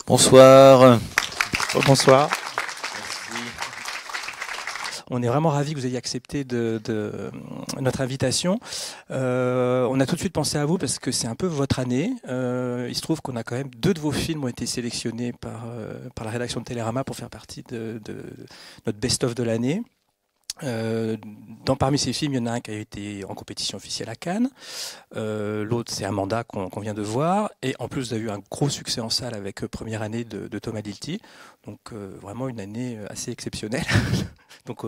Bonsoir. Bonsoir. Merci. On est vraiment ravis que vous ayez accepté notre invitation. On a tout de suite pensé à vous parce que c'est un peu votre année. Il se trouve qu'on a quand même 2 de vos films ont été sélectionnés par la rédaction de Télérama pour faire partie de notre best-of de l'année. Parmi ces films, il y en a un qui a été en compétition officielle à Cannes. L'autre, c'est Amanda qu'on vient de voir. Et en plus, vous avez eu un gros succès en salle avec Première année de Thomas Dilty. Donc vraiment une année assez exceptionnelle. Donc,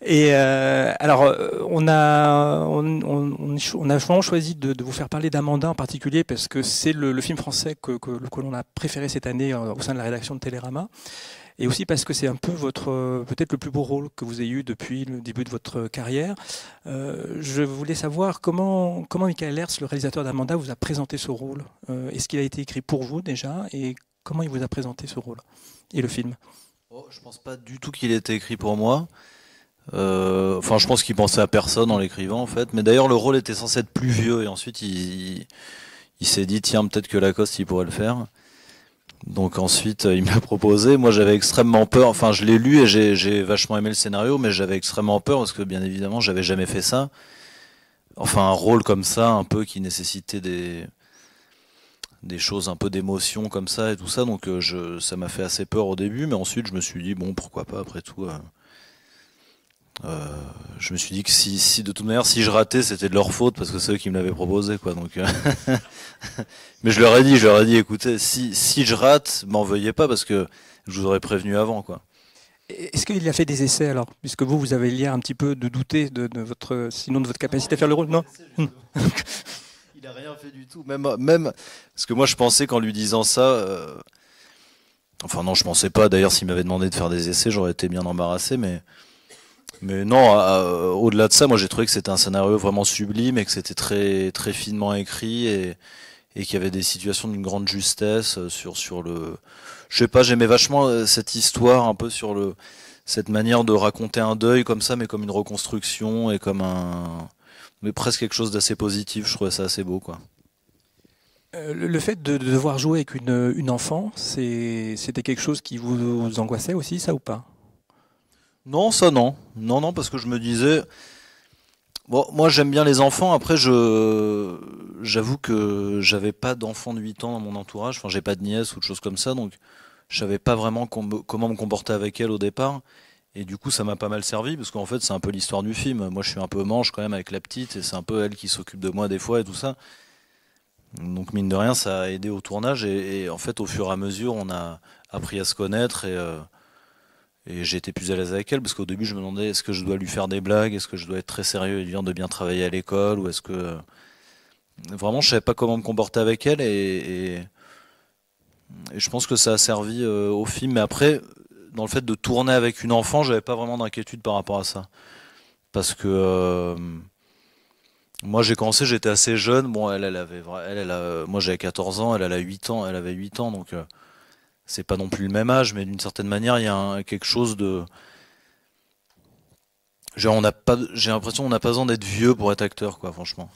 et alors, on a vraiment choisi de vous faire parler d'Amanda en particulier parce que c'est le film français que l'on a préféré cette année au sein de la rédaction de Télérama. Et aussi parce que c'est un peu peut-être le plus beau rôle que vous ayez eu depuis le début de votre carrière. Je voulais savoir comment Michael Herz, le réalisateur d'Amanda, vous a présenté ce rôle. Est-ce qu'il a été écrit pour vous déjà et comment il vous a présenté ce rôle et le film? Je pense pas du tout qu'il ait été écrit pour moi. Enfin, je pense qu'il pensait à personne en l'écrivant en fait. Mais d'ailleurs, le rôle était censé être plus vieux et ensuite il s'est dit tiens peut-être que Lacoste il pourrait le faire. Donc ensuite il me l'a proposé. Moi j'avais extrêmement peur. Enfin je l'ai lu et j'ai vachement aimé le scénario, mais j'avais extrêmement peur parce que bien évidemment j'avais jamais fait ça. Enfin un rôle comme ça, un peu qui nécessitait des choses un peu d'émotion comme ça et tout ça. Donc ça m'a fait assez peur au début, mais ensuite je me suis dit bon pourquoi pas après tout. Je me suis dit que si de toute manière si je ratais c'était de leur faute parce que c'est eux qui me l'avaient proposé quoi. Donc mais je leur ai dit écoutez si je rate m'en veuillez pas parce que je vous aurais prévenu avant quoi. Est-ce qu'il a fait des essais alors? Puisque vous avez l'air un petit peu de douter de votre capacité à faire le rôle, non? Il a rien fait du tout, même parce que moi je pensais qu'en lui disant ça, enfin non je pensais pas. D'ailleurs s'il m'avait demandé de faire des essais j'aurais été bien embarrassé, mais non, au-delà de ça, moi j'ai trouvé que c'était un scénario vraiment sublime et que c'était très très finement écrit et qu'il y avait des situations d'une grande justesse sur le. Je sais pas, j'aimais vachement cette histoire un peu sur cette manière de raconter un deuil comme ça, mais comme une reconstruction et mais presque quelque chose d'assez positif. Je trouvais ça assez beau quoi. Le fait de devoir jouer avec une enfant, c'était quelque chose qui vous angoissait aussi, ça ou pas? Non, ça non, non parce que je me disais. Bon, moi j'aime bien les enfants. Après, j'avoue que j'avais pas d'enfants de 8 ans dans mon entourage. Enfin, j'ai pas de nièce ou de choses comme ça, donc je savais pas vraiment comment me comporter avec elle au départ. Et du coup, ça m'a pas mal servi parce qu'en fait, c'est un peu l'histoire du film. Moi, je suis un peu manche quand même avec la petite et c'est un peu elle qui s'occupe de moi des fois et tout ça. Donc mine de rien, ça a aidé au tournage et en fait, au fur et à mesure, on a appris à se connaître et j'ai été plus à l'aise avec elle parce qu'au début je me demandais est-ce que je dois lui faire des blagues, est-ce que je dois être très sérieux et lui dire de bien travailler à l'école ou est-ce que vraiment je savais pas comment me comporter avec elle et je pense que ça a servi au film. Mais après dans le fait de tourner avec une enfant j'avais pas vraiment d'inquiétude par rapport à ça parce que moi j'ai commencé j'étais assez jeune. Bon elle avait moi j'avais 14 ans, elle a 8 ans, elle avait 8 ans donc c'est pas non plus le même âge mais d'une certaine manière il y a quelque chose de. Genre, j'ai l'impression qu'on n'a pas besoin d'être vieux pour être acteur, quoi, franchement.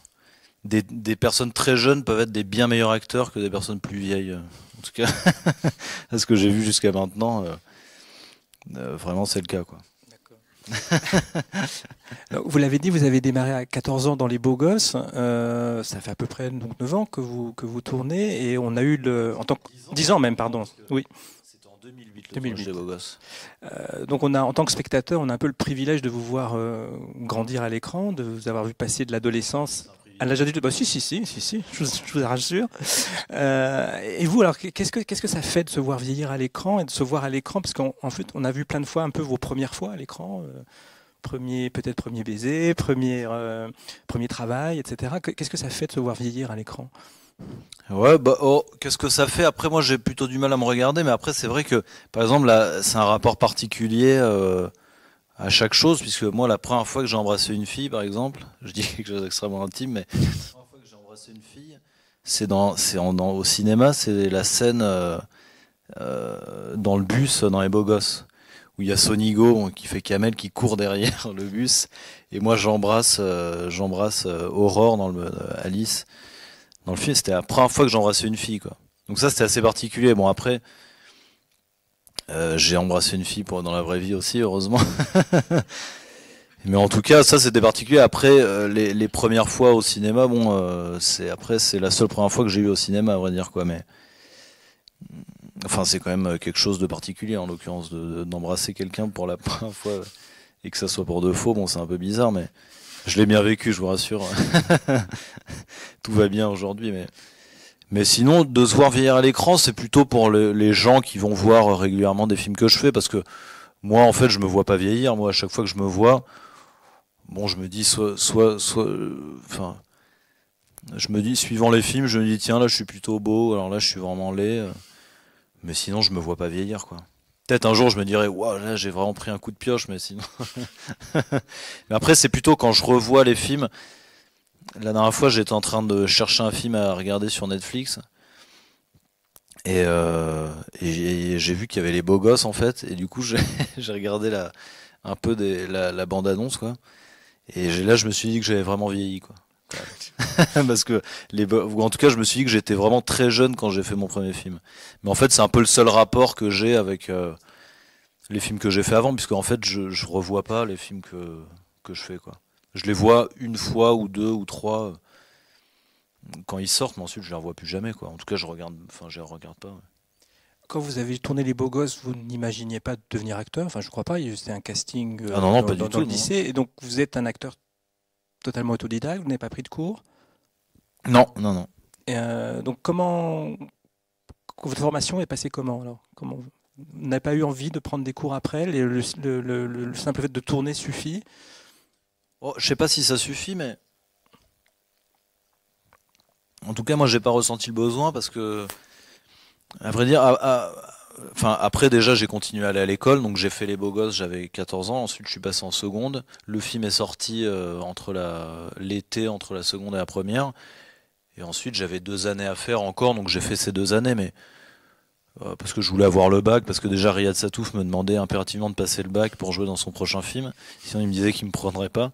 Des personnes très jeunes peuvent être des bien meilleurs acteurs que des personnes plus vieilles. En tout cas, à ce que j'ai vu jusqu'à maintenant, vraiment c'est le cas, quoi. Vous l'avez dit, vous avez démarré à 14 ans dans Les Beaux Gosses. Ça fait à peu près donc 9 ans que vous tournez et on a eu en tant que 10 ans même, pardon. Oui. C'était en 2008 le 2008. tournage des Beaux Gosses. Donc en tant que spectateur, on a un peu le privilège de vous voir grandir à l'écran, de vous avoir vu passer de l'adolescence à l'âge adulte. Bah, si, je vous rassure. Et vous, alors, qu'est-ce que ça fait de se voir vieillir à l'écran et de se voir à l'écran? Parce qu'en fait, on a vu plein de fois un peu vos premières fois à l'écran. Peut-être premier baiser, premier travail, etc. Qu'est-ce que ça fait de se voir vieillir à l'écran? Ouais, bah, qu'est-ce que ça fait? Après, moi, j'ai plutôt du mal à me regarder, mais après, c'est vrai que, par exemple, là, c'est un rapport particulier à chaque chose, puisque moi, la première fois que j'ai embrassé une fille, par exemple, je dis quelque chose d'extrêmement intime, mais la première fois que j'ai embrassé une fille, au cinéma, c'est la scène dans le bus, dans Les Beaux Gosses, où il y a Sonigo qui fait Kamel qui court derrière le bus, et moi, j'embrasse Aurore dans Alice. dans le film, c'était la première fois que j'embrassais une fille, quoi. Donc ça, c'était assez particulier. Bon, après, j'ai embrassé une fille dans la vraie vie aussi, heureusement. Mais en tout cas, ça, c'était particulier. Après, les premières fois au cinéma, bon, c'est la seule première fois que j'ai eu au cinéma, à vrai dire, quoi. Mais enfin, c'est quand même quelque chose de particulier, en l'occurrence, d'embrasser quelqu'un pour la première fois et que ça soit pour de faux. Bon, c'est un peu bizarre, mais je l'ai bien vécu, je vous rassure. Tout va bien aujourd'hui, mais sinon, de se voir vieillir à l'écran, c'est plutôt pour les gens qui vont voir régulièrement des films que je fais, parce que moi, en fait, je me vois pas vieillir. Moi, à chaque fois que je me vois, bon, je me dis enfin, je me dis, suivant les films, je me dis, tiens, là, je suis plutôt beau, alors là, je suis vraiment laid, mais sinon, je me vois pas vieillir, quoi. Peut-être un jour, je me dirais, waouh, là, j'ai vraiment pris un coup de pioche, mais sinon. Mais après, c'est plutôt quand je revois les films. La dernière fois, j'étais en train de chercher un film à regarder sur Netflix. Et j'ai vu qu'il y avait les beaux gosses en fait, et du coup j'ai regardé un peu la bande-annonce quoi. Et là je me suis dit que j'avais vraiment vieilli quoi. Parce que ou en tout cas je me suis dit que j'étais vraiment très jeune quand j'ai fait mon premier film. Mais en fait c'est un peu le seul rapport que j'ai avec les films que j'ai fait avant, puisque en fait je revois pas les films que je fais quoi. Je les vois une fois ou deux ou trois quand ils sortent, mais ensuite je les revois plus jamais quoi. En tout cas je les regarde pas. Ouais. Quand vous avez tourné Les Beaux Gosses, vous n'imaginiez pas devenir acteur? Enfin, je crois pas. C'était un casting Ah non, non, pas du dans tout. le Non. lycée. Et donc, vous êtes un acteur totalement autodidacte. Vous n'avez pas pris de cours. Non, non, non. Et, donc, comment votre formation est passée comment alors? Comment vous n'avez pas eu envie de prendre des cours après? Le simple fait de tourner suffit? Oh, je sais pas si ça suffit, mais en tout cas, moi, j'ai pas ressenti le besoin parce que, à vrai dire, enfin, après déjà, j'ai continué à aller à l'école, donc j'ai fait Les Beaux Gosses, j'avais 14 ans. Ensuite, je suis passé en seconde. Le film est sorti l'été entre la seconde et la première. Et ensuite, j'avais 2 années à faire encore, donc j'ai fait ces 2 années, mais parce que je voulais avoir le bac, parce que déjà Riyad Satouf me demandait impérativement de passer le bac pour jouer dans son prochain film. Sinon, il me disait qu'il me prendrait pas.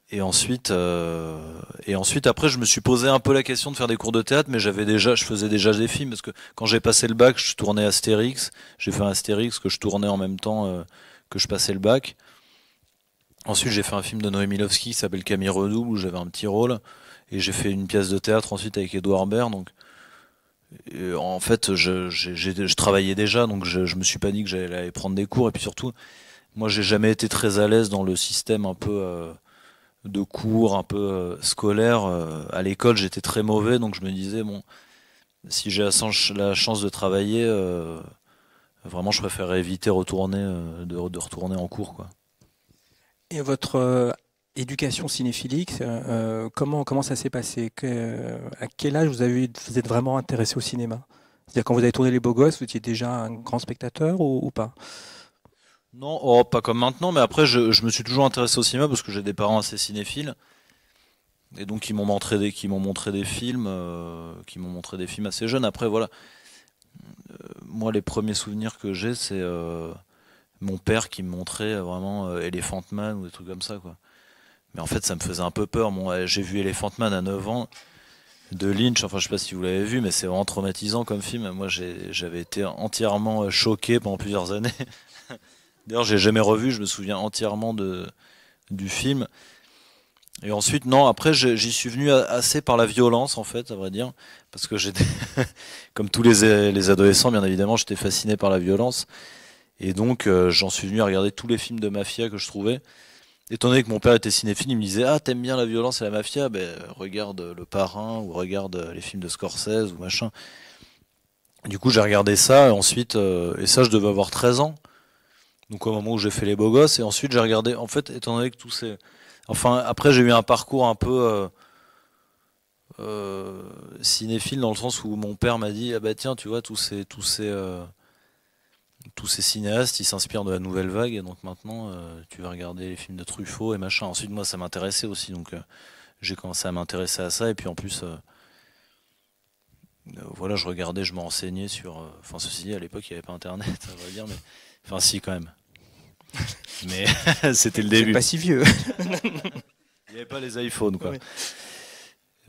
Et ensuite, après, je me suis posé un peu la question de faire des cours de théâtre, mais je faisais déjà des films, parce que quand j'ai passé le bac, je tournais Astérix. J'ai fait un Astérix que je tournais en même temps que je passais le bac. Ensuite, j'ai fait un film de Noé Milowski qui s'appelle Camille Redouble, où j'avais un petit rôle. Et j'ai fait une pièce de théâtre ensuite avec Édouard Baird. Donc, en fait, je travaillais déjà, donc je me suis pas dit que j'allais aller prendre des cours. Et puis surtout, moi, j'ai jamais été très à l'aise dans le système un peu de cours un peu scolaire. À l'école, j'étais très mauvais, donc je me disais, bon, si j'ai la chance de travailler, vraiment, je préférerais éviter de retourner en cours, quoi. Et votre éducation cinéphilique, comment ça s'est passé? À quel âge vous êtes vraiment intéressé au cinéma? C'est-à-dire quand vous avez tourné Les Beaux Gosses, vous étiez déjà un grand spectateur ou pas? Non, oh, pas comme maintenant, mais après, je me suis toujours intéressé au cinéma parce que j'ai des parents assez cinéphiles. Et donc, qui m'ont montré des films assez jeunes. Après, voilà, moi, les premiers souvenirs que j'ai, c'est mon père qui me montrait vraiment Elephant Man ou des trucs comme ça, quoi. Mais en fait, ça me faisait un peu peur. J'ai vu Elephant Man à 9 ans de Lynch. Enfin, je sais pas si vous l'avez vu, mais c'est vraiment traumatisant comme film. Moi, j'avais été entièrement choqué pendant plusieurs années. D'ailleurs, j'ai jamais revu. Je me souviens entièrement du film. Et ensuite, non, après, j'y suis venu assez par la violence, en fait, à vrai dire. Parce que j'étais, comme tous les adolescents, bien évidemment, j'étais fasciné par la violence. Et donc, j'en suis venu à regarder tous les films de mafia que je trouvais. Étant donné que mon père était cinéphile, il me disait, ah, t'aimes bien la violence et la mafia? Ben, regarde Le Parrain, ou regarde les films de Scorsese, ou machin. Du coup, j'ai regardé ça, et ensuite, et ça, je devais avoir 13 ans. Donc, au moment où j'ai fait Les Beaux Gosses, et ensuite, j'ai regardé, en fait, étant donné que enfin, après, j'ai eu un parcours un peu cinéphile dans le sens où mon père m'a dit, ah bah tiens, tu vois, tous ces cinéastes, ils s'inspirent de la nouvelle vague, et donc maintenant, tu vas regarder les films de Truffaut et machin. Ensuite, moi, ça m'intéressait aussi, donc j'ai commencé à m'intéresser à ça, et puis en plus, voilà, je regardais, je me renseignais sur. Enfin, ceci dit, à l'époque, il n'y avait pas Internet, à vrai dire, mais. Enfin, si, quand même. Mais c'était le Vous n'êtes début. pas si vieux. Il n'y avait pas les iPhones, quoi. Oui.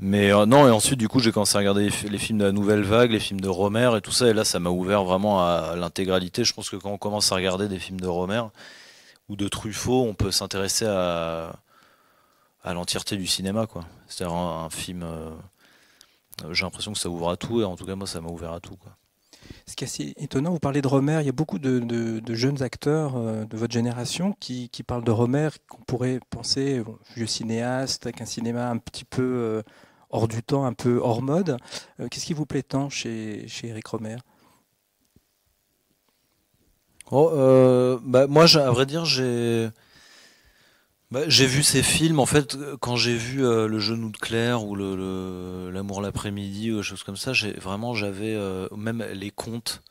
Mais non, et ensuite, du coup, j'ai commencé à regarder les films de la Nouvelle Vague, les films de Romer et tout ça, et là, ça m'a ouvert vraiment à l'intégralité. Je pense que quand on commence à regarder des films de Romer ou de Truffaut, on peut s'intéresser à l'entièreté du cinéma, quoi. C'est-à-dire un film, j'ai l'impression que ça ouvre à tout, et en tout cas, moi, ça m'a ouvert à tout, quoi. Ce qui est assez étonnant, vous parlez de Romer, il y a beaucoup de jeunes acteurs de votre génération qui parlent de Romer, qu'on pourrait penser vieux cinéaste, avec un cinéma un petit peu hors du temps, un peu hors mode. Qu'est-ce qui vous plaît tant chez Eric Romer? Oh, bah, moi, à vrai dire, j'ai vu ces films, en fait, quand j'ai vu Le Genou de Claire ou L'amour l'après-midi ou des choses comme ça, j'avais même les contes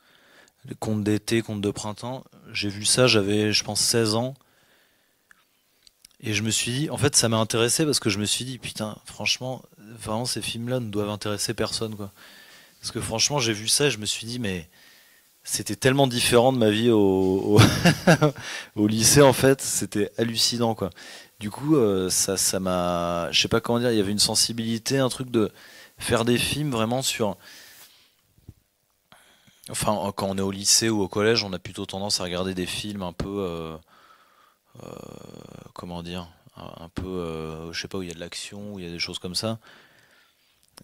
d'été, contes de printemps, j'ai vu ça, j'avais, je pense, 16 ans, et je me suis dit, en fait, ça m'a intéressé parce que je me suis dit, putain, franchement, vraiment, ces films-là ne doivent intéresser personne, quoi. Parce que franchement, j'ai vu ça et je me suis dit, mais c'était tellement différent de ma vie au lycée, en fait, c'était hallucinant, quoi. Du coup, ça m'a, je sais pas comment dire, il y avait une sensibilité, un truc de faire des films vraiment sur, enfin, quand on est au lycée ou au collège, on a plutôt tendance à regarder des films un peu, euh, comment dire, un peu, je sais pas, où il y a de l'action, où il y a des choses comme ça.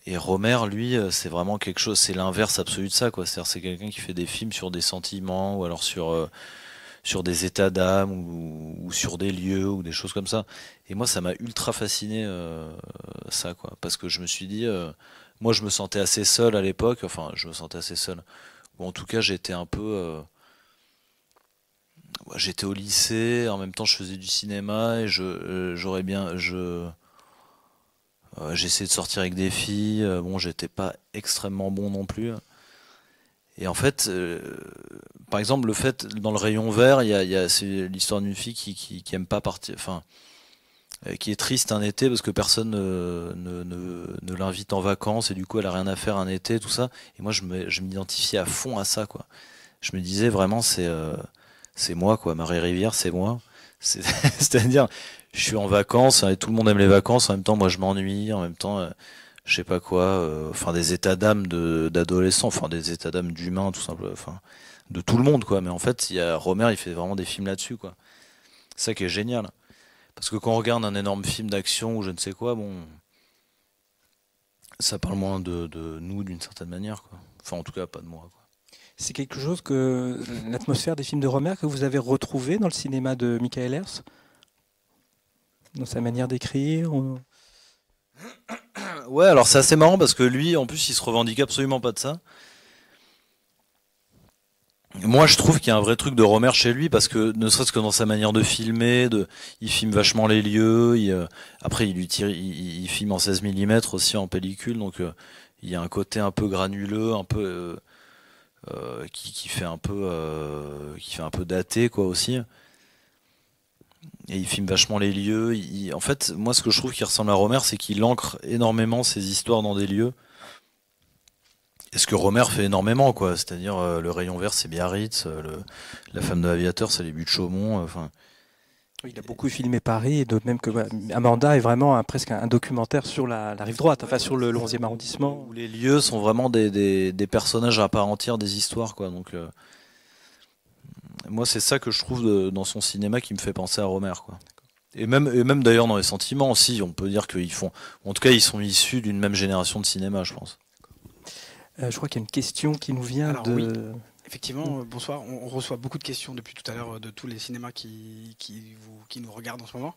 Et Romer, lui, c'est vraiment quelque chose, c'est l'inverse absolu de ça, quoi. C'est-à-dire, c'est quelqu'un qui fait des films sur des sentiments, ou alors sur des états d'âme, ou sur des lieux, ou des choses comme ça. Et moi, ça m'a ultra fasciné, ça, quoi. Parce que je me suis dit, moi, je me sentais assez seul à l'époque, enfin, je me sentais assez seul. Ou en tout cas, j'étais un peu, ouais, j'étais au lycée, en même temps, je faisais du cinéma, et j'aurais bien, j'essayais de sortir avec des filles, bon, j'étais pas extrêmement bon non plus. Et en fait, par exemple, le fait, dans le rayon vert, c'est l'histoire d'une fille qui aime pas partir, enfin, qui est triste un été parce que personne ne l'invite en vacances et du coup elle a rien à faire un été, tout ça. Et moi, je m'identifiais à fond à ça, quoi. Je me disais vraiment, c'est moi, quoi. Marie-Rivière, c'est moi. C'est- C'est-à-dire, je suis en vacances, et tout le monde aime les vacances, en même temps, moi, je m'ennuie, en même temps, je sais pas quoi, enfin, des états d'âme d'adolescents, enfin, des états d'âme d'humains, tout simplement, enfin, de tout le monde, quoi. Mais en fait, Romer, il fait vraiment des films là-dessus, quoi. C'est ça qui est génial. Parce que quand on regarde un énorme film d'action ou je ne sais quoi, bon, ça parle moins de nous d'une certaine manière, quoi. Enfin, en tout cas, pas de moi, quoi. C'est quelque chose que l'atmosphère des films de Romer que vous avez retrouvé dans le cinéma de Michael Ers, dans sa manière d'écrire Ouais, alors c'est assez marrant parce que lui, en plus, il se revendique absolument pas de ça. Moi, je trouve qu'il y a un vrai truc de Romer chez lui parce que ne serait-ce que dans sa manière de filmer, il filme vachement les lieux. Après, il filme en 16 mm aussi en pellicule, donc il y a un côté un peu granuleux, un peu qui fait un peu daté, quoi, aussi. Et il filme vachement les lieux. En fait, moi, ce que je trouve qui ressemble à Romer, c'est qu'il ancre énormément ses histoires dans des lieux. Et ce que Romer fait énormément, quoi. C'est-à-dire, le rayon vert, c'est Biarritz, la femme de l'aviateur, c'est les buts de Chaumont. Enfin, Oui, il a beaucoup filmé Paris, et de même que voilà, Amanda est vraiment presque un documentaire sur la rive droite, enfin sur le 11e arrondissement. où les lieux sont vraiment des personnages à part entière, des histoires, quoi. Donc, moi, c'est ça que je trouve dans son cinéma qui me fait penser à Romer, quoi. Et même d'ailleurs dans les sentiments aussi, on peut dire qu'ils font, en tout cas, ils sont issus d'une même génération de cinéma, je pense. Je crois qu'il y a une question qui nous vient Alors de... oui, effectivement, bonsoir. On reçoit beaucoup de questions depuis tout à l'heure de tous les cinémas qui nous regardent en ce moment.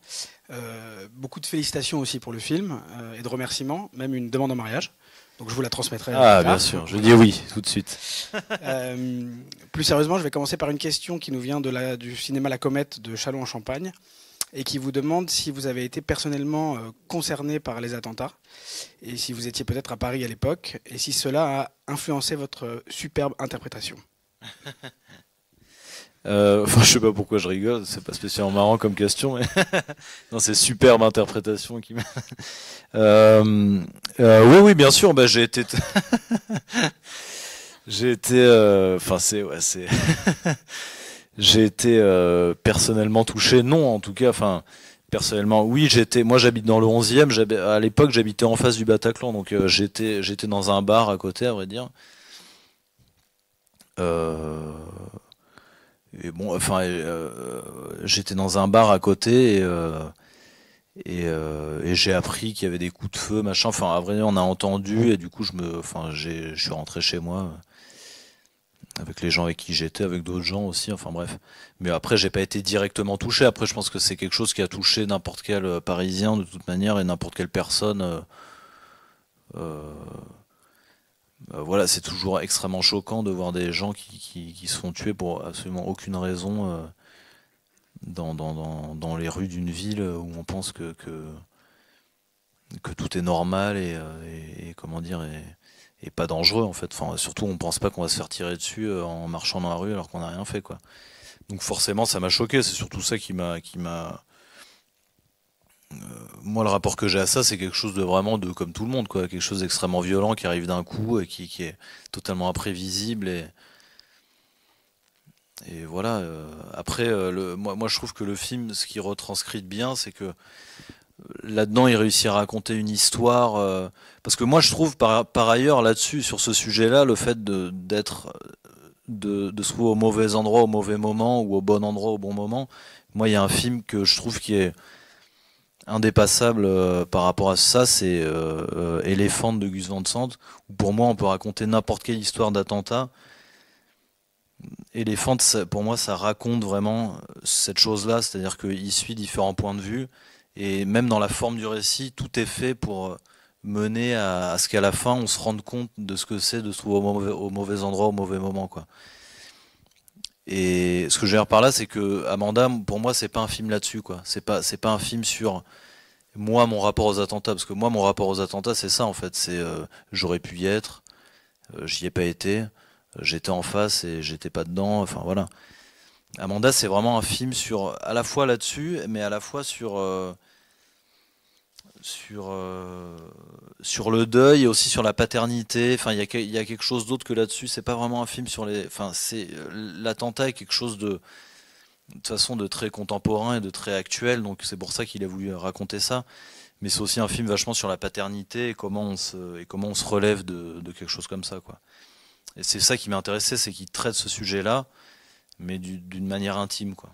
Beaucoup de félicitations aussi pour le film et de remerciements, même une demande en mariage. Donc je vous la transmettrai plus Ah, tard. bien sûr, je dis oui, tout de suite. Plus sérieusement, je vais commencer par une question qui nous vient du cinéma La Comète de Châlons-en-Champagne et qui vous demande si vous avez été personnellement concerné par les attentats et si vous étiez peut-être à Paris à l'époque et si cela a influencé votre superbe interprétation. Enfin, je sais pas pourquoi je rigole, c'est pas spécialement marrant comme question, mais non, c'est superbe interprétation qui m'a. Oui, oui, bien sûr, bah, j'ai été, enfin, j'ai été personnellement touché, non, en tout cas, enfin, Personnellement, oui, moi j'habite dans le 11e, à l'époque j'habitais en face du Bataclan, donc j'étais dans un bar à côté, à vrai dire. Euh, et bon, enfin, j'étais dans un bar à côté et j'ai appris qu'il y avait des coups de feu, machin. Enfin, à vrai dire, on a entendu et du coup, je suis rentré chez moi avec les gens avec qui j'étais, avec d'autres gens aussi. Enfin bref. Mais après, j'ai pas été directement touché. Après, je pense que c'est quelque chose qui a touché n'importe quel Parisien de toute manière et n'importe quelle personne. Euh, voilà, c'est toujours extrêmement choquant de voir des gens qui se font tuer pour absolument aucune raison dans les rues d'une ville où on pense que tout est normal et comment dire et pas dangereux en fait. Enfin, surtout, on pense pas qu'on va se faire tirer dessus en marchant dans la rue alors qu'on n'a rien fait quoi. Donc forcément, ça m'a choqué. C'est surtout ça qui m'a. Moi, le rapport que j'ai à ça, c'est quelque chose de vraiment de comme tout le monde quoi, quelque chose d'extrêmement violent qui arrive d'un coup et qui est totalement imprévisible et voilà. Après, moi, je trouve que le film, ce qui retranscrit bien, c'est que là-dedans, il réussit à raconter une histoire. Parce que moi, je trouve par ailleurs là-dessus, sur ce sujet-là, le fait de se trouver au mauvais endroit au mauvais moment ou au bon endroit au bon moment. Moi, il y a un film que je trouve qui est indépassable par rapport à ça, c'est Elephant de Gus Van Sant, où pour moi, on peut raconter n'importe quelle histoire d'attentat. Elephant, pour moi, ça raconte vraiment cette chose-là, c'est-à-dire qu'il suit différents points de vue, et même dans la forme du récit, tout est fait pour mener à ce qu'à la fin, on se rende compte de ce que c'est de se trouver au mauvais endroit, au mauvais moment, quoi. Et ce que je veux dire par là, c'est que Amanda, pour moi, c'est pas un film là-dessus, quoi. C'est pas un film sur moi, mon rapport aux attentats, parce que moi, mon rapport aux attentats, c'est ça, en fait. C'est j'aurais pu y être, j'y ai pas été, j'étais en face et j'étais pas dedans. Enfin voilà. Amanda, c'est vraiment un film sur à la fois là-dessus, mais à la fois sur sur le deuil et aussi sur la paternité. Enfin, il y a quelque chose d'autre que là-dessus. C'est pas vraiment un film sur les. Enfin, c'est l'attentat est quelque chose de toute façon de très contemporain et de très actuel. Donc c'est pour ça qu'il a voulu raconter ça. Mais c'est aussi un film vachement sur la paternité et comment on se relève de quelque chose comme ça, quoi. Et c'est ça qui m'a intéressé, c'est qu'il traite ce sujet-là, mais d'une manière intime, quoi.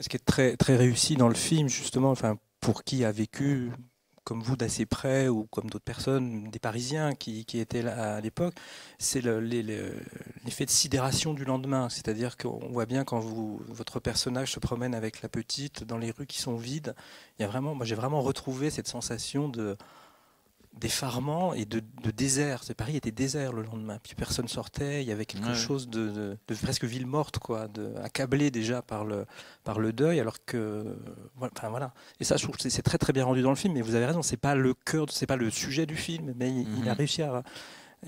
Ce qui est très, très réussi dans le film, justement, enfin, pour qui a vécu, comme vous, d'assez près, ou comme d'autres personnes, des Parisiens qui étaient là à l'époque, c'est l'effet de sidération du lendemain. C'est-à-dire qu'on voit bien quand votre personnage se promène avec la petite dans les rues qui sont vides, il y a vraiment, moi j'ai vraiment retrouvé cette sensation d'effarement et de désert. Paris était désert le lendemain. Puis personne sortait. Il y avait quelque chose de presque ville morte, quoi, accablé déjà par le deuil, alors que, enfin voilà. Et ça, je trouve que c'est très très bien rendu dans le film. Mais vous avez raison, c'est pas le cœur, c'est pas le sujet du film, mais il a réussi à.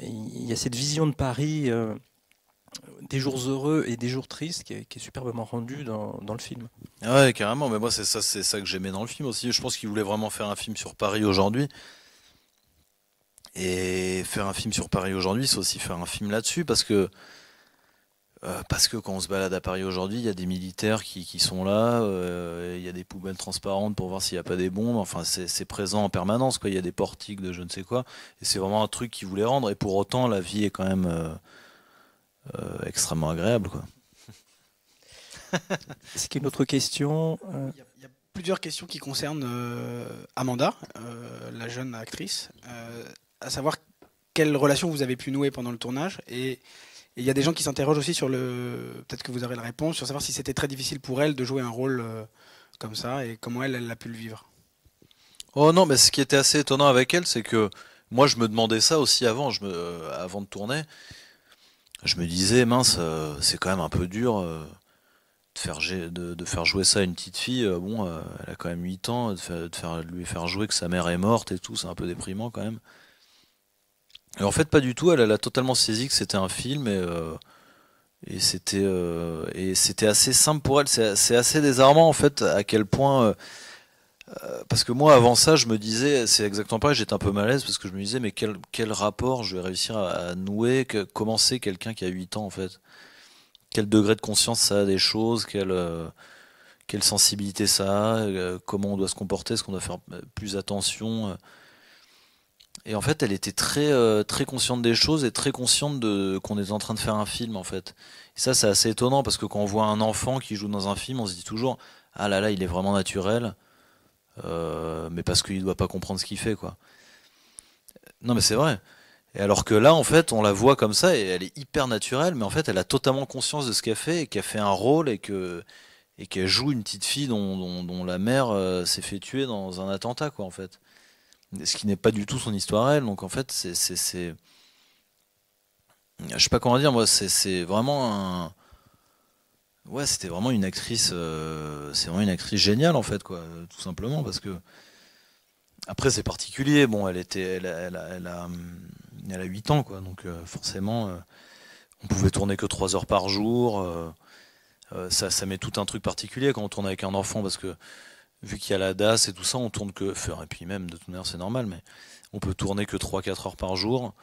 Il y a cette vision de Paris. Des jours heureux et des jours tristes qui est superbement rendu dans le film. Ouais, carrément. Mais moi, c'est ça que j'aimais dans le film aussi. Je pense qu'il voulait vraiment faire un film sur Paris aujourd'hui. Et faire un film sur Paris aujourd'hui, c'est aussi faire un film là-dessus, parce que quand on se balade à Paris aujourd'hui, il y a des militaires qui sont là, il y a des poubelles transparentes pour voir s'il n'y a pas des bombes, enfin c'est présent en permanence, quoi. Il y a des portiques de je ne sais quoi, et c'est vraiment un truc qu'ils voulaient rendre, et pour autant la vie est quand même extrêmement agréable, quoi. Est-ce qu'il y a une autre question Il y a plusieurs questions qui concernent Amanda, la jeune actrice, à savoir quelle relation vous avez pu nouer pendant le tournage, et il y a des gens qui s'interrogent aussi sur peut-être que vous aurez la réponse, sur savoir si c'était très difficile pour elle de jouer un rôle comme ça, et comment elle a pu le vivre. Oh non, mais ce qui était assez étonnant avec elle, c'est que moi je me demandais ça aussi avant, avant de tourner, je me disais mince, c'est quand même un peu dur. De faire jouer ça à une petite fille, bon, elle a quand même 8 ans, lui faire jouer que sa mère est morte et tout, c'est un peu déprimant quand même. Et en fait, pas du tout, elle a totalement saisi que c'était un film et c'était assez simple pour elle, c'est assez désarmant en fait, à quel point. Parce que moi, avant ça, je me disais, c'est exactement pareil, j'étais un peu malaise parce que je me disais, mais quel rapport je vais réussir à nouer, comment c'est quelqu'un qui a 8 ans en fait? Quel degré de conscience ça a des choses, quelle sensibilité ça a, comment on doit se comporter, est-ce qu'on doit faire plus attention. Et en fait, elle était très consciente des choses et très consciente de qu'on est en train de faire un film, en fait. Et ça, c'est assez étonnant parce que quand on voit un enfant qui joue dans un film, on se dit toujours, ah là là, il est vraiment naturel, mais parce qu'il doit pas comprendre ce qu'il fait, quoi. Non, mais c'est vrai. Et alors que là, en fait, on la voit comme ça et elle est hyper naturelle, mais en fait, elle a totalement conscience de ce qu'elle fait et qu'elle fait un rôle et qu'elle joue une petite fille dont la mère s'est fait tuer dans un attentat, quoi, en fait. Ce qui n'est pas du tout son histoire, elle. Donc, en fait, je sais pas comment dire, moi, c'est vraiment un. Ouais, c'était vraiment une actrice. C'est vraiment une actrice géniale, en fait, quoi, tout simplement, parce que. Après, c'est particulier. Bon, elle a 8 ans, quoi. Donc, forcément, on pouvait tourner que 3 heures par jour. Ça met tout un truc particulier quand on tourne avec un enfant, parce que vu qu'il y a la DAS et tout ça, on tourne que. Enfin, et puis même, de toute manière, c'est normal, mais on peut tourner que 3-4 heures par jour.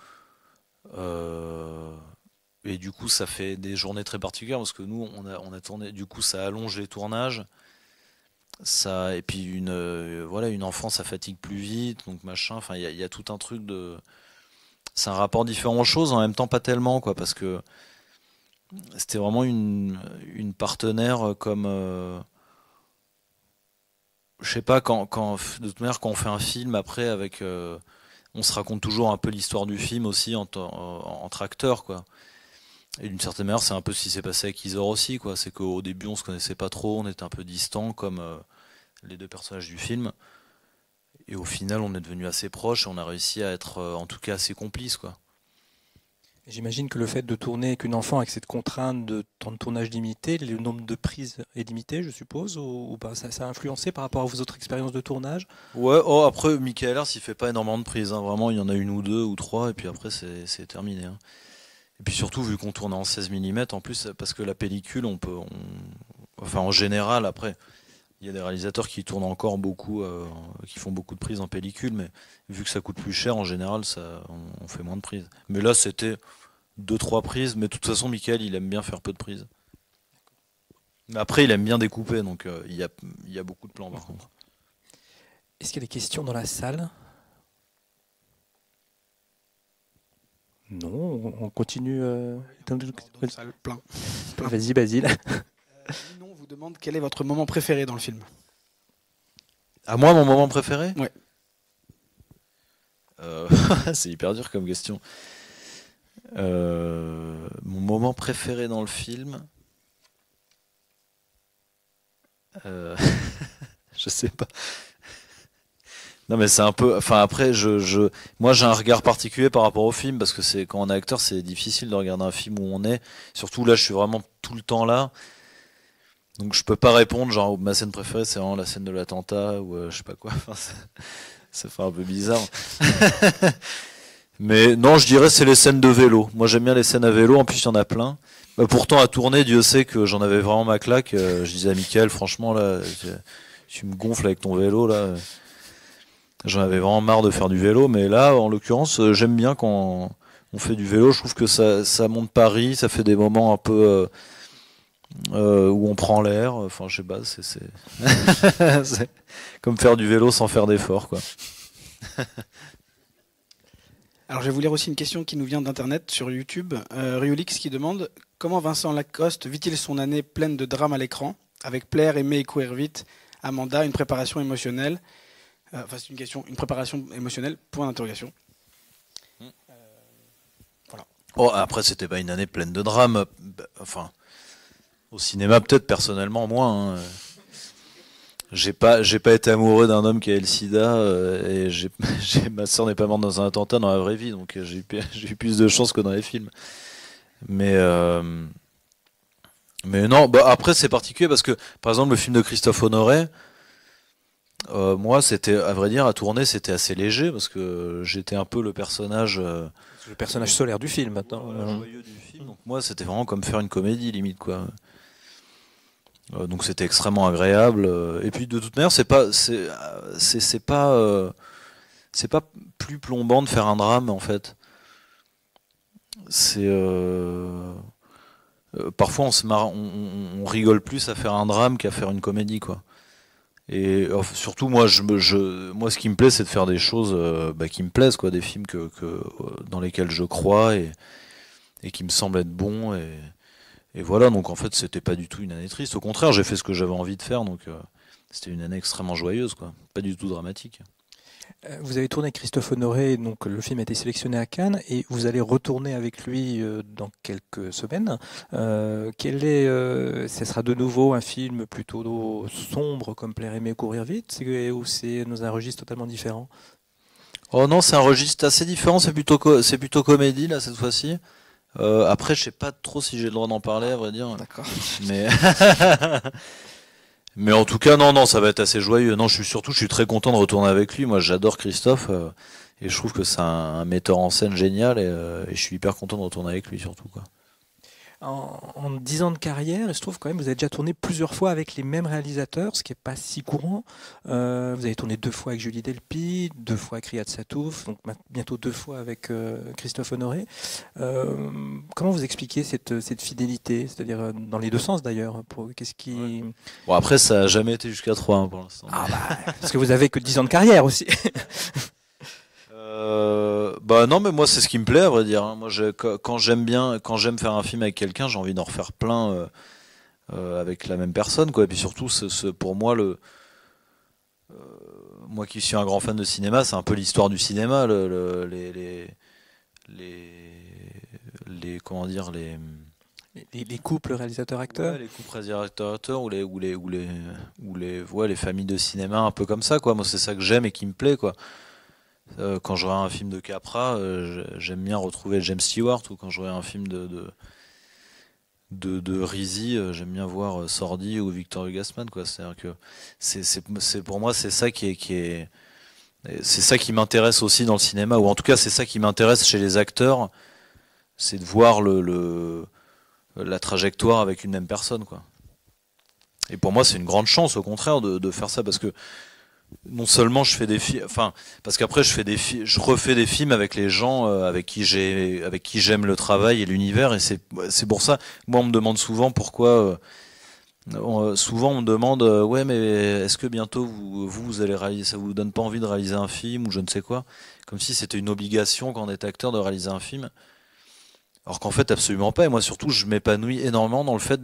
Euh, et du coup, ça fait des journées très particulières, parce que nous, on a tourné. Du coup, ça allonge les tournages. Ça, et puis voilà, une enfant, ça fatigue plus vite, donc machin. Enfin, il y a tout un truc de. C'est un rapport différent aux choses, en même temps pas tellement, quoi, parce que c'était vraiment une partenaire comme. Je sais pas, de toute manière, quand on fait un film, après, on se raconte toujours un peu l'histoire du film aussi entre acteurs, quoi. Et d'une certaine manière, c'est un peu ce qui s'est passé avec Isor aussi, quoi. C'est qu'au début, on se connaissait pas trop, on était un peu distants, comme les deux personnages du film. Et au final, on est devenus assez proches et on a réussi à être, en tout cas, assez complices, quoi. J'imagine que le fait de tourner avec une enfant avec cette contrainte de temps de tournage limité, le nombre de prises est limité, je suppose, ou pas, ça a influencé par rapport à vos autres expériences de tournage? Ouais, oh, après, Michael Ers, il fait pas énormément de prises, hein. Vraiment, il y en a une ou deux ou trois, et puis après, c'est terminé, hein. Et puis surtout, vu qu'on tourne en 16 mm, en plus, parce que la pellicule, enfin, en général, après, il y a des réalisateurs qui tournent encore beaucoup, qui font beaucoup de prises en pellicule, mais vu que ça coûte plus cher, en général, on fait moins de prises. Mais là, c'était deux trois prises, mais de toute façon, Michael, il aime bien faire peu de prises. Mais après, il aime bien découper, donc il y a beaucoup de plans, par contre. Est-ce qu'il y a des questions dans la salle? Non, on continue. Dans la salle, plein. Vas-y, Basile. Ninon vous demande quel est votre moment préféré dans le film. À moi, mon moment préféré? Ouais. C'est hyper dur comme question. Mon moment préféré dans le film, je sais pas. Non mais c'est un peu. Enfin après, moi j'ai un regard particulier par rapport au film parce que c'est quand on est acteur, c'est difficile de regarder un film où on est. Surtout là, je suis vraiment tout le temps là, donc je peux pas répondre. Genre ma scène préférée, c'est vraiment la scène de l'attentat ou je sais pas quoi. Enfin, ça fait un peu bizarre. Mais non, je dirais c'est les scènes de vélo. Moi j'aime bien les scènes à vélo, en plus il y en a plein. Bah, pourtant à tourner, Dieu sait que j'en avais vraiment ma claque. Je disais à Mickaël, franchement là, tu me gonfles avec ton vélo là. J'en avais vraiment marre de faire du vélo, mais là en l'occurrence j'aime bien quand on fait du vélo. Je trouve que ça monte Paris, ça fait des moments un peu où on prend l'air. Enfin je sais pas, c'est comme faire du vélo sans faire d'effort, quoi. Alors je vais vous lire aussi une question qui nous vient d'internet sur YouTube. Riolix qui demande comment Vincent Lacoste vit-il son année pleine de drames à l'écran avec Plaire, Aimer et courir vite, Amanda, une préparation émotionnelle. Enfin c'est une question, une préparation émotionnelle, point d'interrogation. Voilà. Oh, après c'était pas une année pleine de drames. Enfin au cinéma peut-être, personnellement moins, hein. J'ai pas été amoureux d'un homme qui a le sida et ma soeur n'est pas morte dans un attentat dans la vraie vie, donc j'ai eu plus de chance que dans les films. Mais non, bah après c'est particulier parce que par exemple le film de Christophe Honoré, moi c'était, à vrai dire, à tourner c'était assez léger parce que j'étais un peu le personnage Solaire du film maintenant. joyeux du film, donc moi c'était vraiment comme faire une comédie limite, quoi. Donc c'était extrêmement agréable. Et puis de toute manière, c'est pas plus plombant de faire un drame en fait. C'est parfois on rigole plus à faire un drame qu'à faire une comédie, quoi. Et surtout moi, moi ce qui me plaît, c'est de faire des choses qui me plaisent, quoi, des films dans lesquels je crois et qui me semblent être bons. Et voilà, donc en fait, c'était pas du tout une année triste. Au contraire, j'ai fait ce que j'avais envie de faire, donc c'était une année extrêmement joyeuse, quoi. Pas du tout dramatique. Vous avez tourné avec Christophe Honoré, donc le film a été sélectionné à Cannes et vous allez retourner avec lui dans quelques semaines. Ce sera de nouveau un film plutôt sombre comme Plaire, aimer, courir vite, ou c'est dans un registre totalement différent? Oh non, c'est un registre assez différent, c'est plutôt comédie là cette fois-ci. Après, je sais pas trop si j'ai le droit d'en parler, à vrai dire. D'accord. Mais mais en tout cas, non, ça va être assez joyeux. Non, je suis très content de retourner avec lui. Moi, j'adore Christophe et je trouve que c'est un metteur en scène génial et je suis hyper content de retourner avec lui surtout, quoi. En 10 ans de carrière, je trouve quand même vous avez déjà tourné plusieurs fois avec les mêmes réalisateurs, ce qui n'est pas si courant. Vous avez tourné 2 fois avec Julie Delpy, 2 fois avec Riyad Satouf, donc bientôt 2 fois avec Christophe Honoré. Comment vous expliquez cette fidélité, c'est-à-dire dans les deux sens d'ailleurs? Qu'est-ce qui... Ouais. Bon, après, ça n'a jamais été jusqu'à 3 pour l'instant. Ah parce que vous avez que 10 ans de carrière aussi. Non, mais moi c'est ce qui me plaît, à vrai dire, hein. Moi quand j'aime faire un film avec quelqu'un, j'ai envie d'en refaire plein avec la même personne, quoi. Et puis surtout, pour moi, moi qui suis un grand fan de cinéma, c'est un peu l'histoire du cinéma, comment dire, Les couples réalisateurs-acteurs. ouais, les couples réalisateurs-acteurs ou les familles de cinéma un peu comme ça, quoi. Moi c'est ça que j'aime et qui me plaît, quoi. Quand je regarde un film de Capra, j'aime bien retrouver James Stewart, ou quand je regarde un film de Rizzi, j'aime bien voir Sordi ou Victor Gassman, quoi. C'est-à-dire que pour moi c'est ça c'est ça qui m'intéresse aussi dans le cinéma, ou en tout cas c'est ça qui m'intéresse chez les acteurs, c'est de voir la trajectoire avec une même personne, quoi. Et pour moi c'est une grande chance au contraire de faire ça, parce que non seulement je fais des films, parce qu'après je refais des films avec les gens avec qui j'aime le travail et l'univers, et c'est pour ça. Moi, on me demande souvent pourquoi. Souvent, on me demande ouais, mais est-ce que bientôt vous allez réaliser, ça vous donne pas envie de réaliser un film ou je ne sais quoi, comme si c'était une obligation quand on est acteur de réaliser un film, alors qu'en fait absolument pas. Et moi surtout, je m'épanouis énormément dans le fait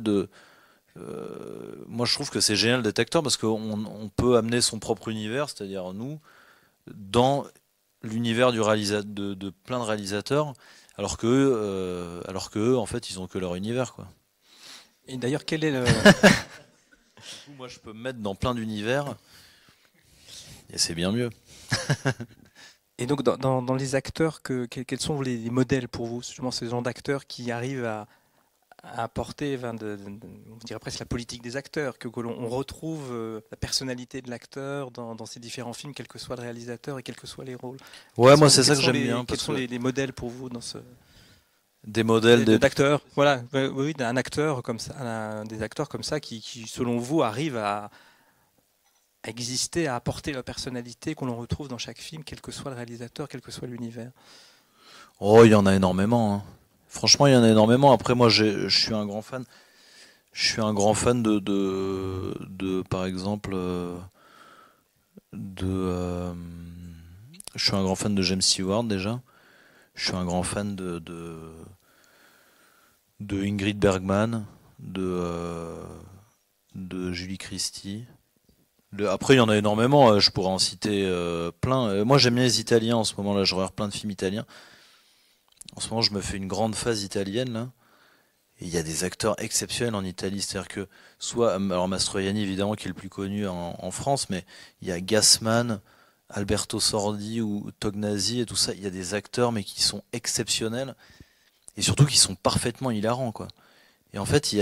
moi, je trouve que c'est génial d'être acteur parce qu'on peut amener son propre univers, c'est-à-dire nous, dans l'univers de plein de réalisateurs, alors que eux, en fait, ils ont que leur univers, quoi. Et d'ailleurs, quel est le... Du coup, moi, je peux me mettre dans plein d'univers et c'est bien mieux. Et donc, dans les acteurs, quels sont les modèles pour vous, justement, ces gens d'acteurs qui arrivent à apporter, on dirait presque la politique des acteurs, que l'on retrouve la personnalité de l'acteur dans ces différents films, quel que soit le réalisateur et quels que soient les rôles. Ouais, moi c'est ça que j'aime bien. Quels sont les modèles pour vous dans ce... Des modèles d'acteurs, voilà, oui, d'un acteur comme ça, des acteurs comme ça qui, selon vous, arrivent à exister, à apporter leur personnalité qu'on retrouve dans chaque film, quel que soit le réalisateur, quel que soit l'univers. Oh, il y en a énormément, hein. Franchement, il y en a énormément. Après, moi, je suis un grand fan. Je suis un grand fan par exemple, je suis un grand fan de James Stewart déjà. Je suis un grand fan de Ingrid Bergman, de Julie Christie. Après, il y en a énormément. Je pourrais en citer plein. Moi, j'aime bien les Italiens en ce moment-là. Je regarde plein de films italiens. En ce moment, je me fais une grande phase italienne, là. Et il y a des acteurs exceptionnels en Italie. C'est-à-dire que, alors Mastroianni, évidemment, qui est le plus connu en France, mais il y a Gassman, Alberto Sordi ou Tognazzi et tout ça. Il y a des acteurs, mais qui sont exceptionnels. Et surtout, qui sont parfaitement hilarants, quoi. Et en fait,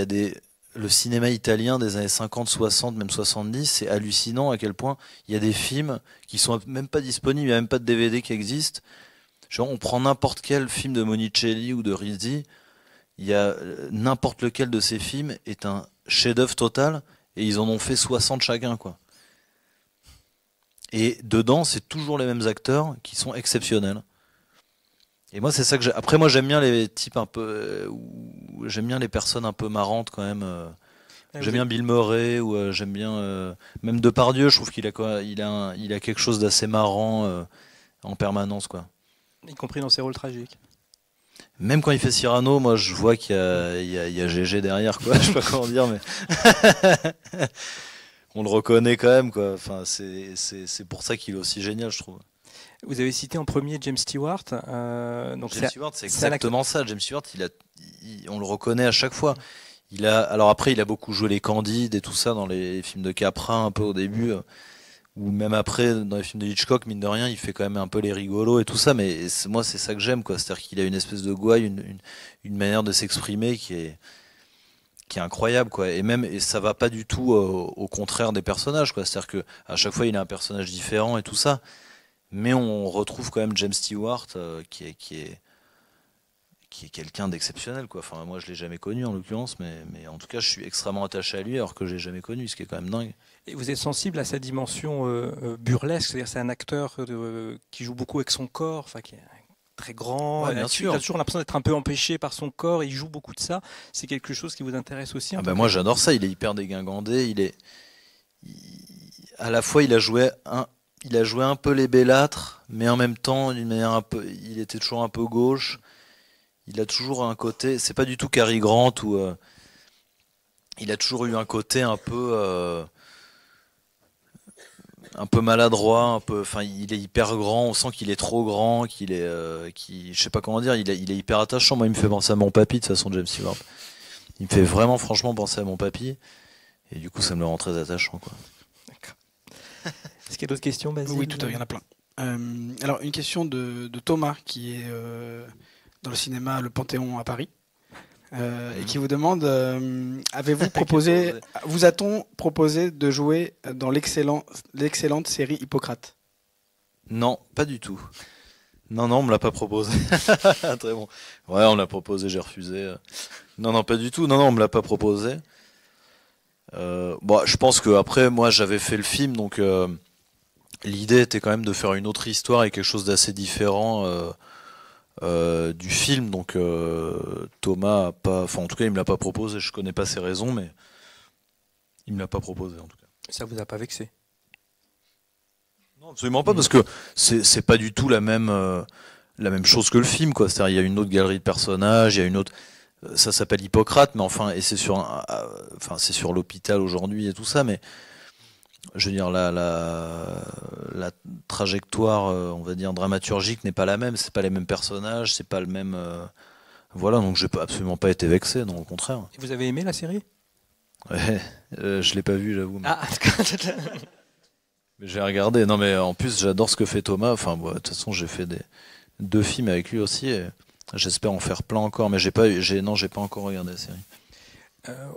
le cinéma italien des années 50, 60, même 70, c'est hallucinant à quel point il y a des films qui sont même pas disponibles, il n'y a même pas de DVD qui existent. Genre, on prend n'importe quel film de Monicelli ou de Rizzi, il y a n'importe lequel de ces films est un chef-d'œuvre total, et ils en ont fait 60 chacun, quoi. Et dedans, c'est toujours les mêmes acteurs qui sont exceptionnels. Et moi, c'est ça que Après, moi, j'aime bien les types un peu j'aime bien les personnes un peu marrantes quand même. Ah, J'aime bien Bill Murray ou j'aime bien même Depardieu. Je trouve qu'il a quoi, il a quelque chose d'assez marrant en permanence quoi. y compris dans ses rôles tragiques. Même quand il fait Cyrano, moi je vois qu'il y a GG derrière quoi. Je sais pas comment dire mais on le reconnaît quand même quoi. Enfin c'est pour ça qu'il est aussi génial je trouve. Vous avez cité en premier James Stewart. Donc James Stewart c'est exactement ça. James Stewart on le reconnaît à chaque fois. Alors après il a beaucoup joué les Candides et tout ça dans les films de Capra un peu au début. Ou même après dans les films de Hitchcock, mine de rien, il fait quand même un peu les rigolos et tout ça, mais moi c'est ça que j'aime quoi, c'est-à-dire qu'il a une espèce de gouaille, une manière de s'exprimer qui est incroyable quoi, et ça va pas du tout au contraire des personnages quoi, c'est-à-dire que à chaque fois il a un personnage différent et tout ça, mais on retrouve quand même James Stewart qui est quelqu'un d'exceptionnel quoi. Enfin moi je l'ai jamais connu en l'occurrence, mais en tout cas je suis extrêmement attaché à lui alors que je l'ai jamais connu, ce qui est quand même dingue. Et vous êtes sensible à sa dimension burlesque, c'est-à-dire c'est un acteur qui joue beaucoup avec son corps, enfin qui est très grand, ouais, bien sûr. Il a toujours l'impression d'être un peu empêché par son corps, il joue beaucoup de ça. C'est quelque chose qui vous intéresse aussi moi j'adore ça, il est hyper dégingandé, à la fois il a joué un peu les bellâtres, mais en même temps d'une manière un peu, il était toujours un peu gauche. Il a toujours un côté, c'est pas du tout Cary Grant ou il a toujours eu un côté un peu maladroit, enfin il est hyper grand, on sent qu'il est trop grand, je sais pas comment dire, il est hyper attachant. Moi il me fait penser à mon papy de toute façon, James Stewart. Il me fait vraiment franchement penser à mon papy et du coup ça me le rend très attachant quoi. D'accord. Est-ce qu'il y a d'autres questions, Basile? Oui, tout à fait, il y en a plein. Alors une question de Thomas qui est dans le cinéma Le Panthéon à Paris. Et qui vous demande vous a-t-on proposé de jouer dans l'excellente série Hippocrate? Non, pas du tout. Non, on me l'a pas proposé. Très bon. Ouais, on me l'a proposé, j'ai refusé. Non, pas du tout. Non, on me l'a pas proposé. Je pense que après, moi, j'avais fait le film, donc l'idée était quand même de faire une autre histoire et quelque chose d'assez différent. Du film, donc Thomas a pas, enfin en tout cas il me l'a pas proposé, je connais pas ses raisons, mais il me l'a pas proposé en tout cas. Ça vous a pas vexé? Non, absolument pas, parce que c'est pas du tout la même chose que le film quoi. C'est-à-dire il y a une autre galerie de personnages, il y a une autre, ça s'appelle Hippocrate, mais enfin et c'est sur l'hôpital aujourd'hui et tout ça, mais je veux dire, la trajectoire, on va dire, dramaturgique n'est pas la même, c'est pas les mêmes personnages, c'est pas le même. Voilà, donc j'ai absolument pas été vexé, non, au contraire. Et vous avez aimé la série? Ouais, je l'ai pas vu, j'avoue. Mais... Ah, mais j'ai regardé. Non, mais en plus, j'adore ce que fait Thomas. Enfin, de toute façon, j'ai fait 2 films avec lui aussi, et j'espère en faire plein encore, mais j'ai pas encore regardé la série.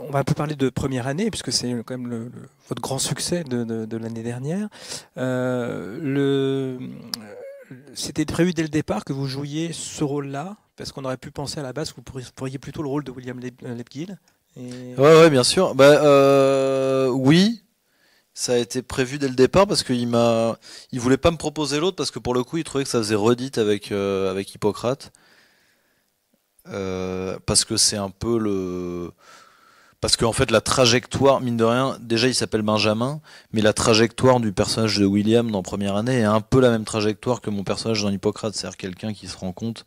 On va un peu parler de première année, puisque c'est quand même votre grand succès de l'année dernière. C'était prévu dès le départ que vous jouiez ce rôle-là, parce qu'on aurait pu penser à la base que vous pourriez plutôt le rôle de William Lebguil. Ouais, bien sûr. Oui, ça a été prévu dès le départ parce qu'il voulait pas me proposer l'autre parce que pour le coup, il trouvait que ça faisait redite avec Hippocrate. Parce que c'est un peu parce qu'en fait la trajectoire, mine de rien, déjà il s'appelle Benjamin, mais la trajectoire du personnage de William dans Première Année est un peu la même trajectoire que mon personnage dans Hippocrate, c'est-à-dire quelqu'un qui se rend compte,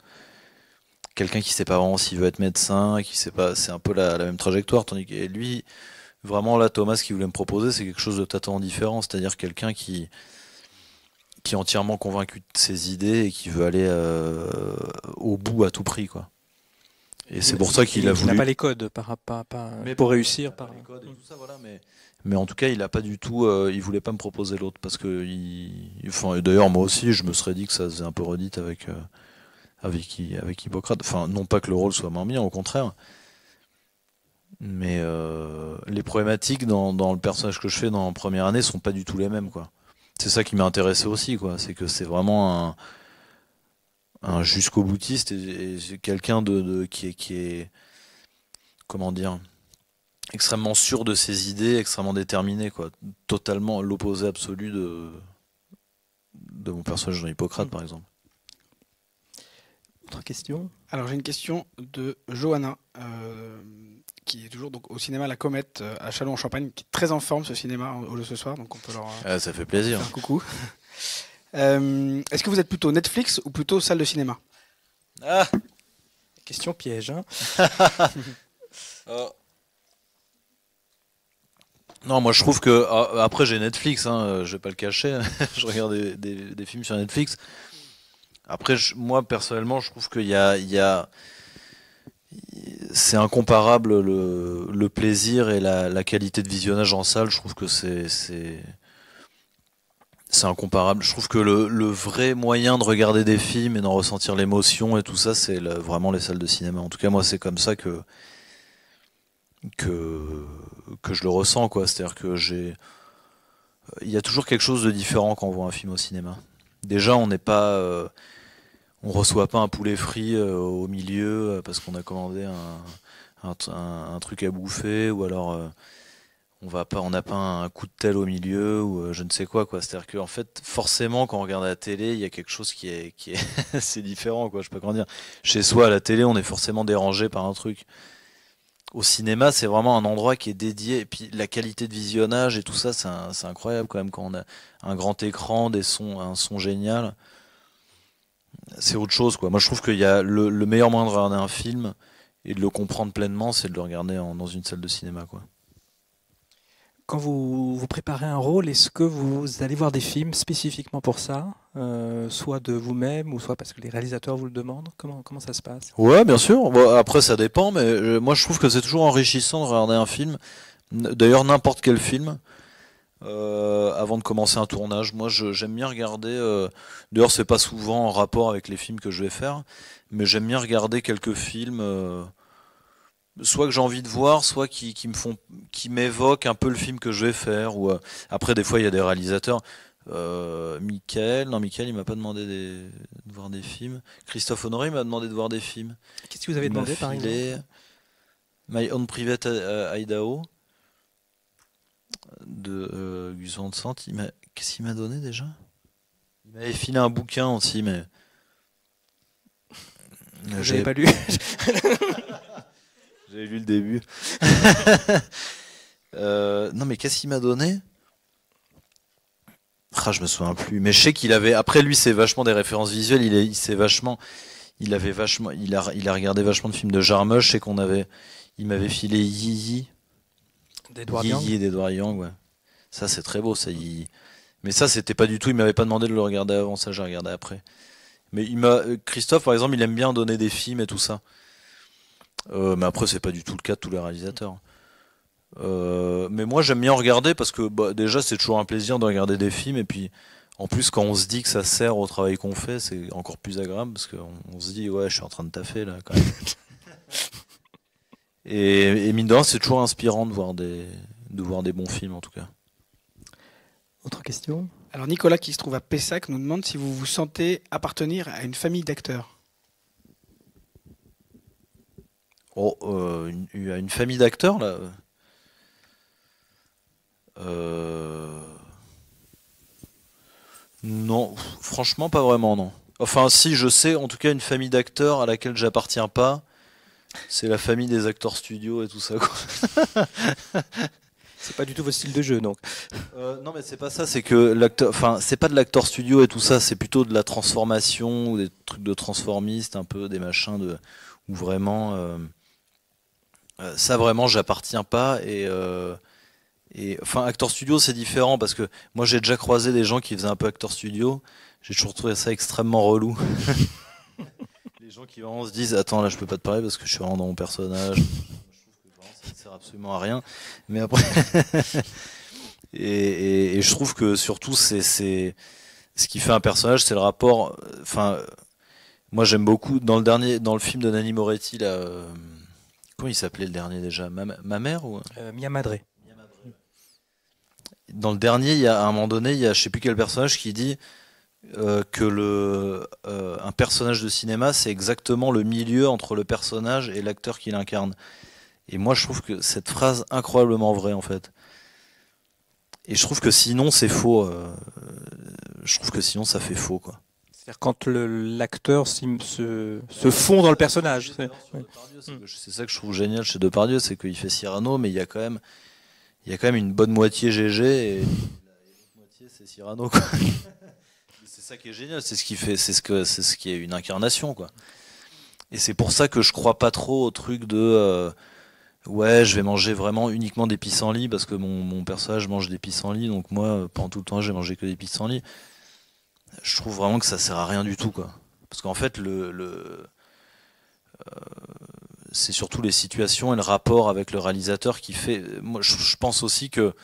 quelqu'un qui sait pas vraiment s'il veut être médecin, qui sait pas, c'est un peu la même trajectoire, tandis que lui, vraiment là, Thomas, ce qu'il voulait me proposer, c'est quelque chose de totalement différent, c'est-à-dire quelqu'un qui est entièrement convaincu de ses idées et qui veut aller au bout à tout prix, quoi. Et c'est pour ça qu'il a voulu. Il n'a pas les codes pour réussir. Les codes et tout ça, voilà, mais en tout cas, il a pas du tout. Il voulait pas me proposer l'autre parce que. Enfin, d'ailleurs, moi aussi, je me serais dit que ça faisait un peu redite avec Hippocrate. Enfin, non pas que le rôle soit moins bien, au contraire. Mais les problématiques dans le personnage que je fais dans la première année sont pas du tout les mêmes, quoi. C'est ça qui m'a intéressé aussi, quoi. C'est que c'est vraiment un jusqu'au boutiste et quelqu'un qui est comment dire, extrêmement sûr de ses idées, extrêmement déterminé, quoi. Totalement l'opposé absolu de mon personnage dans Hippocrate, par exemple. Autre question? Alors j'ai une question de Johanna, qui est toujours donc, au cinéma La Comète à Châlons-en-Champagne, qui est très en forme ce cinéma ce soir, donc on peut leur Ça fait plaisir. faire un coucou. Est-ce que vous êtes plutôt Netflix ou plutôt salle de cinéma? Ah Question piège. Hein. Non, moi je trouve que après j'ai Netflix, hein, je vais pas le cacher, je regarde des films sur Netflix. Après, moi personnellement, je trouve qu'il y a c'est incomparable le plaisir et la qualité de visionnage en salle. Je trouve que c'est incomparable. Je trouve que le vrai moyen de regarder des films et d'en ressentir l'émotion et tout ça, c'est vraiment les salles de cinéma. En tout cas, moi, c'est comme ça que je le ressens, quoi. C'est-à-dire que il y a toujours quelque chose de différent quand on voit un film au cinéma. Déjà, on reçoit pas un poulet frit au milieu parce qu'on a commandé un truc à bouffer, ou alors on n'a pas un coup de tel au milieu, ou je ne sais quoi, quoi. C'est-à-dire qu'en fait, forcément, quand on regarde à la télé, il y a quelque chose qui est c'est différent, quoi. Je sais pas comment dire. Chez soi, à la télé, on est forcément dérangé par un truc. Au cinéma, c'est vraiment un endroit qui est dédié, et puis la qualité de visionnage et tout ça, c'est incroyable quand même quand on a un grand écran, un son génial. C'est autre chose, quoi. Moi, je trouve qu'il y a le meilleur moyen de regarder un film et de le comprendre pleinement, c'est de le regarder dans une salle de cinéma, quoi. Quand vous préparez un rôle, est-ce que vous allez voir des films spécifiquement pour ça, soit de vous-même, ou soit parce que les réalisateurs vous le demandent? Comment ça se passe? Ouais, bien sûr. Bon, après, ça dépend, mais moi, je trouve que c'est toujours enrichissant de regarder un film. D'ailleurs, n'importe quel film. Avant de commencer un tournage, moi, j'aime bien regarder. D'ailleurs, c'est pas souvent en rapport avec les films que je vais faire, mais j'aime bien regarder quelques films. Soit que j'ai envie de voir, soit qui m'évoquent un peu le film que je vais faire. Ou après, des fois, il y a des réalisateurs. Michael, il m'a pas demandé de voir des films. Christophe Honoré m'a demandé de voir des films. Qu'est-ce que vous avez Il m'a demandé par exemple? filé My Own Private Idaho de Gus Van Sant. Qu'est-ce qu'il m'a donné déjà? Il m'avait filé un bouquin aussi, mais Vous n'avez pas lu? J'avais lu le début. Non, mais qu'est-ce qu'il m'a donné? Je me souviens plus. Mais je sais qu'il avait. Après, lui, c'est vachement des références visuelles. Il a regardé vachement de films de Jarmusch. Je sais il m'avait filé Yi D'Edward Young. Yi d'Edward Young, ouais. Ça, c'est très beau, ça. Mais ça, c'était pas du tout. Il m'avait pas demandé de le regarder avant. Ça, j'ai regardé après. Mais Christophe, par exemple, il aime bien donner des films et tout ça. Mais après, c'est pas du tout le cas de tous les réalisateurs. Mais moi, j'aime bien regarder parce que déjà, c'est toujours un plaisir de regarder des films. Et puis, en plus, quand on se dit que ça sert au travail qu'on fait, c'est encore plus agréable parce qu'on se dit, ouais, je suis en train de taffer là, quand même. Et mine de rien, c'est toujours inspirant de voir des bons films, en tout cas. Autre question? Alors Nicolas, qui se trouve à Pessac, nous demande si vous vous sentez appartenir à une famille d'acteurs. Une famille d'acteurs, là. Non, franchement, pas vraiment, non. Enfin, si, je sais, en tout cas, une famille d'acteurs à laquelle j'appartiens pas, c'est la famille des acteurs studio et tout ça, quoi. C'est pas du tout votre style de jeu, donc. Non, mais c'est pas ça, c'est que c'est pas de l'acteur studio et tout ça, c'est plutôt de la transformation ou des trucs de transformistes, un peu des machins où vraiment. Ça, vraiment, j'appartiens pas. Enfin, acteur studio, c'est différent parce que moi, j'ai déjà croisé des gens qui faisaient un peu acteur studio. J'ai toujours trouvé ça extrêmement relou. Les gens qui vraiment se disent, attends, là, je peux pas te parler parce que je suis vraiment dans mon personnage. Je trouve que vraiment, ça ne sert absolument à rien. Mais après, et je trouve que surtout, c'est ce qui fait un personnage, c'est le rapport. Enfin, moi, j'aime beaucoup dans le film de Nanni Moretti là. Comment il s'appelait le dernier déjà? Ma mère ou Mia Madre. Dans le dernier, à un moment donné, il y a je sais plus quel personnage qui dit que un personnage de cinéma, c'est exactement le milieu entre le personnage et l'acteur qui l'incarne. Et moi, je trouve que cette phrase incroyablement vraie, en fait. Et je trouve que sinon, c'est faux. Je trouve que sinon, ça fait faux, quoi. C'est-à-dire quand l'acteur se fond dans le personnage. C'est ça que je trouve génial chez Depardieu, c'est qu'il fait Cyrano, mais il y a quand même une bonne moitié GG et l'autre moitié c'est Cyrano, quoi. C'est ça qui est génial, c'est ce qui est une incarnation, quoi. Et c'est pour ça que je crois pas trop au truc de ouais, je vais manger vraiment uniquement des pissenlits parce que mon personnage mange des pissenlits, donc moi pendant tout le temps j'ai mangé que des pissenlits. Je trouve vraiment que ça sert à rien du tout, quoi. Parce qu'en fait c'est surtout les situations et le rapport avec le réalisateur qui fait. Moi, je pense aussi que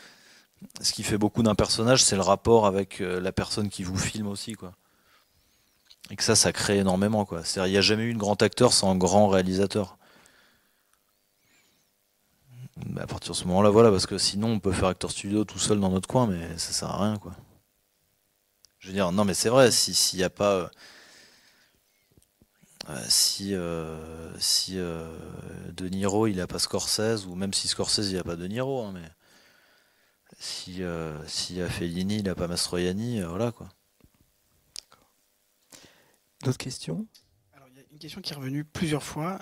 ce qui fait beaucoup d'un personnage, c'est le rapport avec la personne qui vous filme aussi, quoi. Et que ça crée énormément, quoi. C'est-à-dire, il n'y a jamais eu de grand acteur sans un grand réalisateur. À partir de ce moment-là, voilà, parce que sinon, on peut faire acteur studio tout seul dans notre coin, mais ça sert à rien, quoi. Je veux dire, non, mais c'est vrai, s'il n'y a pas. Si De Niro il a pas Scorsese, ou même si Scorsese il a pas De Niro, hein, mais si Fellini il a pas Mastroianni, voilà, quoi. D'autres questions? Alors, il y a une question qui est revenue plusieurs fois,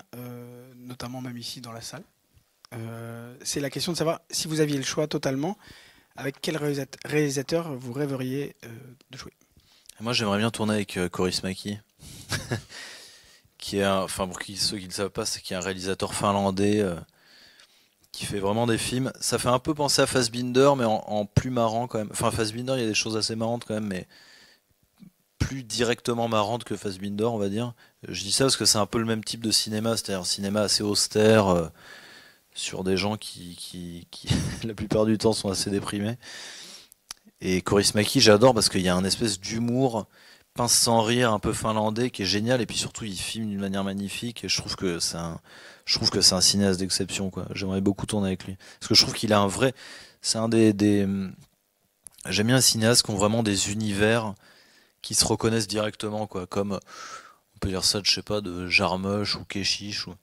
notamment même ici dans la salle. C'est la question de savoir si vous aviez le choix totalement, avec quel réalisateur vous rêveriez de jouer. Moi j'aimerais bien tourner avec Kaurismäki. Qui est enfin pour ceux qui ne le savent pas, c'est qui est un réalisateur finlandais qui fait vraiment des films. Ça fait un peu penser à Fassbinder, mais en plus marrant quand même. Enfin, Fassbinder, il y a des choses assez marrantes quand même, mais plus directement marrantes que Fassbinder, on va dire. Je dis ça parce que c'est un peu le même type de cinéma, c'est-à-dire un cinéma assez austère, sur des gens qui la plupart du temps sont assez déprimés. Et Kaurismäki, j'adore parce qu'il y a un espèce d'humour pince sans rire, un peu finlandais, qui est génial, et puis surtout il filme d'une manière magnifique, et je trouve que c'est un cinéaste d'exception, quoi. J'aimerais beaucoup tourner avec lui, parce que je trouve qu'il a un vrai, c'est un j'aime bien les cinéastes qui ont vraiment des univers qui se reconnaissent directement, quoi, comme on peut dire ça, je sais pas, de Jarmusch ou Keshish, ou